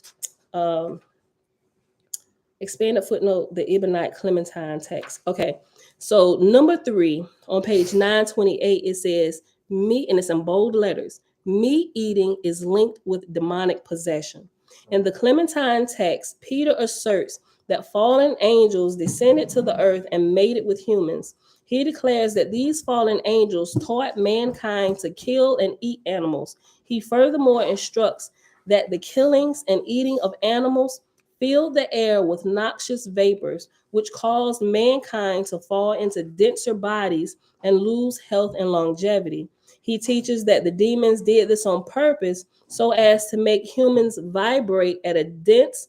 expanded footnote, the Ebonite Clementine text. Okay, so number 3 on page 928, it says meat, and it's in bold letters. Meat eating is linked with demonic possession. In the Clementine text, Peter asserts that fallen angels descended to the earth and mated with humans. He declares that these fallen angels taught mankind to kill and eat animals. He furthermore instructs that the killings and eating of animals, filled the air with noxious vapors, which caused mankind to fall into denser bodies and lose health and longevity. He teaches that the demons did this on purpose so as to make humans vibrate at a dense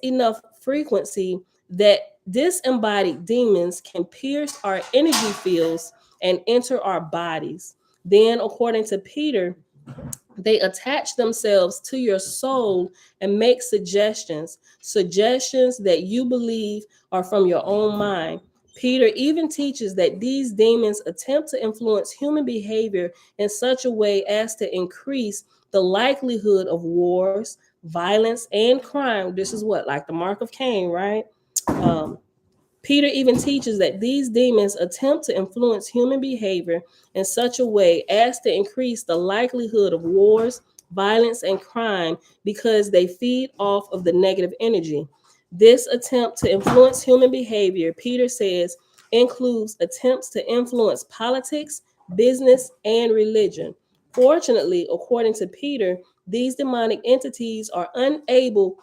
enough frequency that disembodied demons can pierce our energy fields and enter our bodies. Then, according to Peter, they attach themselves to your soul and make suggestions that you believe are from your own mind. Peter even teaches that these demons attempt to influence human behavior in such a way as to increase the likelihood of wars, violence, and crime. This is what, like the mark of Cain, right? Peter even teaches that these demons attempt to influence human behavior in such a way as to increase the likelihood of wars, violence, and crime because they feed off of the negative energy. This attempt to influence human behavior, Peter says, includes attempts to influence politics, business, and religion. Fortunately, according to Peter, these demonic entities are unable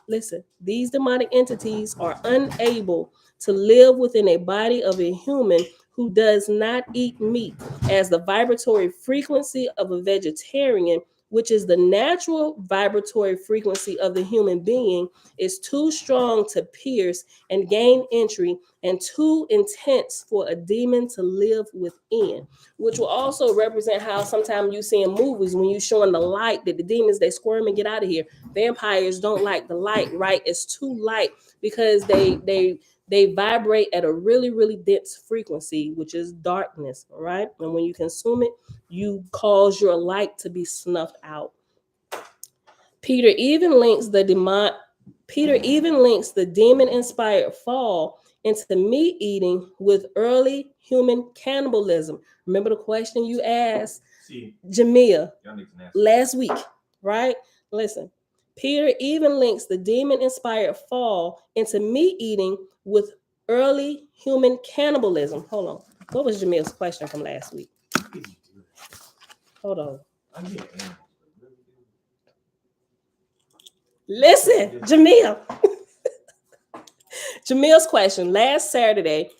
to live within a body of a human who does not eat meat, as the vibratory frequency of a vegetarian, which is the natural vibratory frequency of the human being, is too strong to pierce and gain entry and too intense for a demon to live within. Which will also represent how sometimes you see in movies when you showing the light that the demons, they squirm and get out of here. Vampires don't like the light, right? It's too light because they vibrate at a really, really dense frequency, which is darkness, all right? And when you consume it, you cause your light to be snuffed out. Peter even links the demon-inspired fall into meat eating with early human cannibalism. Remember the question you asked Jamia last week, right? Listen. Peter even links the demon-inspired fall into meat eating with early human cannibalism. Hold on. What was Jamia's question from last week? Hold on. Listen, Jamia. Jamia's question last Saturday,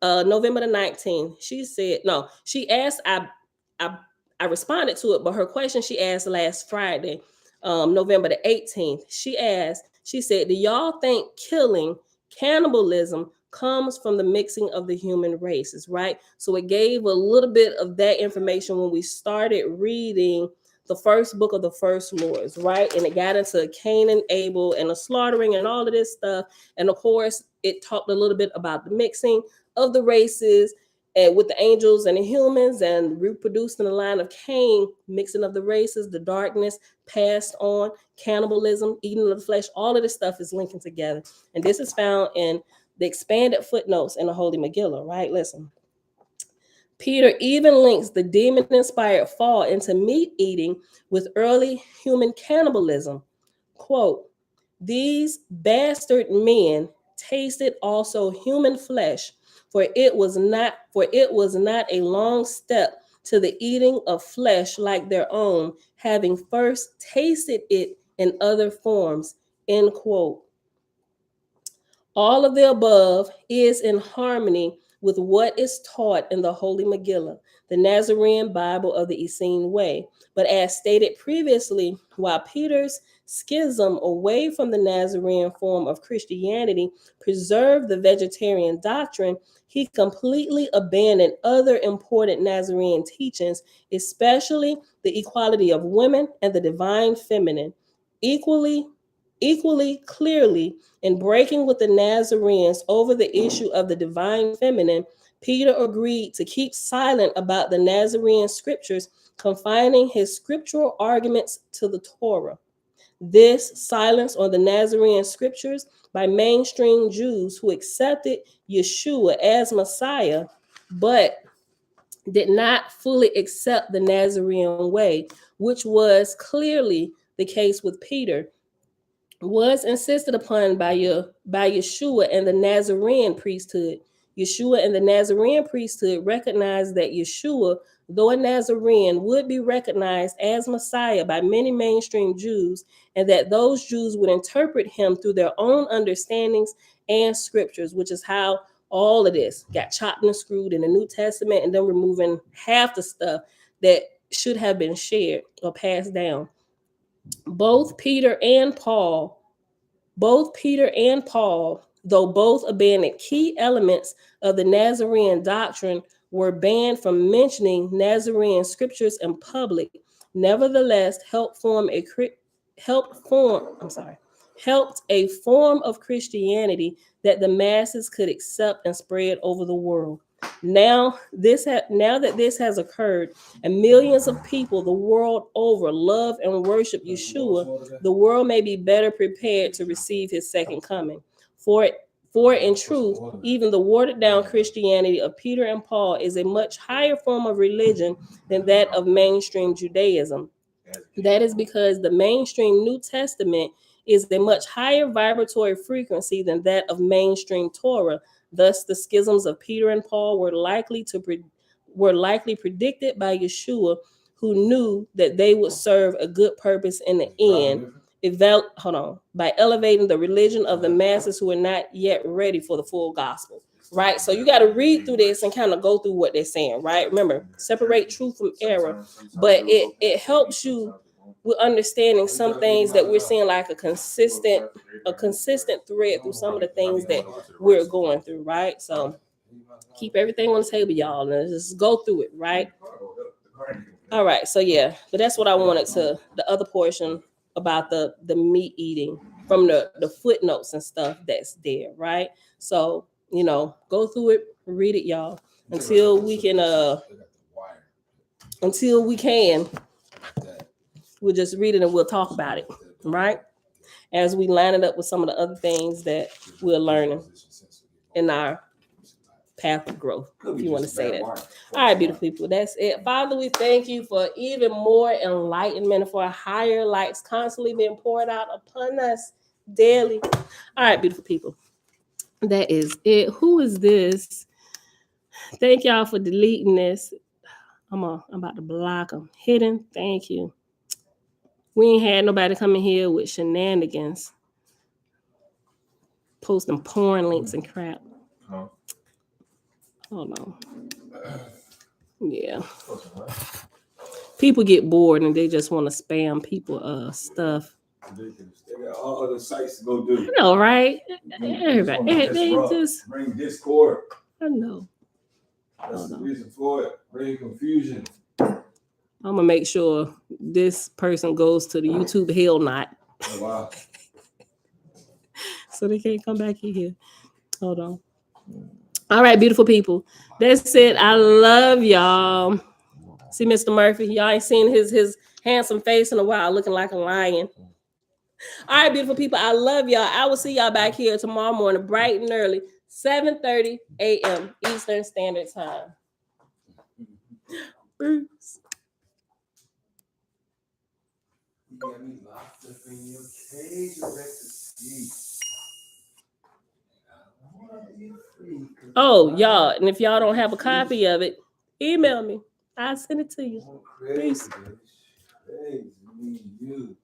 November the 19th. She said, no, she asked, I responded to it, but her question she asked last Friday, November the 18th. She said, do y'all think killing, cannibalism comes from the mixing of the human races, right? So it gave a little bit of that information when we started reading the first book of the First Lords, right? And it got into Cain and Abel and the slaughtering and all of this stuff. And of course, it talked a little bit about the mixing of the races and with the angels and the humans and reproduced in the line of Cain, mixing of the races, the darkness passed on, cannibalism, eating of the flesh, all of this stuff is linking together. And this is found in the expanded footnotes in the Holy Megillah, right? Listen. Peter even links the demon-inspired fall into meat eating with early human cannibalism. Quote, these bastard men tasted also human flesh, for it was not a long step to the eating of flesh like their own, having first tasted it in other forms. End quote. All of the above is in harmony with what is taught in the Holy Megillah, the Nazarene Bible of the Essene Way. But as stated previously, while Peter's schism away from the Nazarene form of Christianity preserved the vegetarian doctrine, he completely abandoned other important Nazarene teachings, especially the equality of women and the divine feminine. Equally clearly, in breaking with the Nazarenes over the issue of the divine feminine, Peter agreed to keep silent about the Nazarene scriptures, confining his scriptural arguments to the Torah. This silence on the Nazarene scriptures by mainstream Jews who accepted Yeshua as Messiah, but did not fully accept the Nazarene way, which was clearly the case with Peter, was insisted upon by Yeshua and the Nazarene priesthood. Yeshua and the Nazarene priesthood recognized that Yeshua though a Nazarene, would be recognized as Messiah by many mainstream Jews, and that those Jews would interpret him through their own understandings and scriptures, which is how all of this got chopped and screwed in the New Testament, and then removing half the stuff that should have been shared or passed down. Both Peter and Paul, though both abandoned key elements of the Nazarene doctrine, were banned from mentioning Nazarene scriptures in public, nevertheless helped a form of Christianity that the masses could accept and spread over the world. Now that this has occurred, and millions of people the world over love and worship Yeshua, the world may be better prepared to receive his second coming. For in truth, even the watered down Christianity of Peter and Paul is a much higher form of religion than that of mainstream Judaism. That is because the mainstream New Testament is a much higher vibratory frequency than that of mainstream Torah. Thus, the schisms of Peter and Paul were likely predicted by Yeshua, who knew that they would serve a good purpose in the end. By elevating the religion of the masses who are not yet ready for the full gospel. Right? So you got to read through this and kind of go through what they're saying, right? Remember, separate truth from error, but it helps you with understanding some things that we're seeing like a consistent thread through some of the things that we're going through, right? So keep everything on the table, y'all, and just go through it, right? All right, so yeah, but that's what I wanted to, the other portion about the meat eating from the footnotes and stuff that's there, right? So, go through it, read it, y'all, until we can we'll just read it and we'll talk about it, right? As we line it up with some of the other things that we're learning in our path of growth, if you want to say that. All right, beautiful people, that's it. Father, we thank you for even more enlightenment, for higher lights constantly being poured out upon us daily. All right, beautiful people, that is it. Who is this? Thank y'all for deleting this. I'm about to block them. Hidden, thank you. We ain't had nobody coming here with shenanigans, posting porn links and crap. Hold on. Yeah. People get bored and they just want to spam people stuff. They got all other sites to go do. I know, right? Everybody, they just bring discord. I know. That's the reason for it. Bring confusion. I'm gonna make sure this person goes to the YouTube hell knot. Oh, wow. So they can't come back in here. Hold on. All right, beautiful people. That's it. I love y'all. See Mr. Murphy. Y'all ain't seen his handsome face in a while, looking like a lion. All right, beautiful people. I love y'all. I will see y'all back here tomorrow morning, bright and early, 7:30 a.m. Eastern Standard Time. Peace. You got me locked up in your cage, Oh, y'all, and if y'all don't have a copy of it, email me. I'll send it to you. Peace. Crazy, me, you.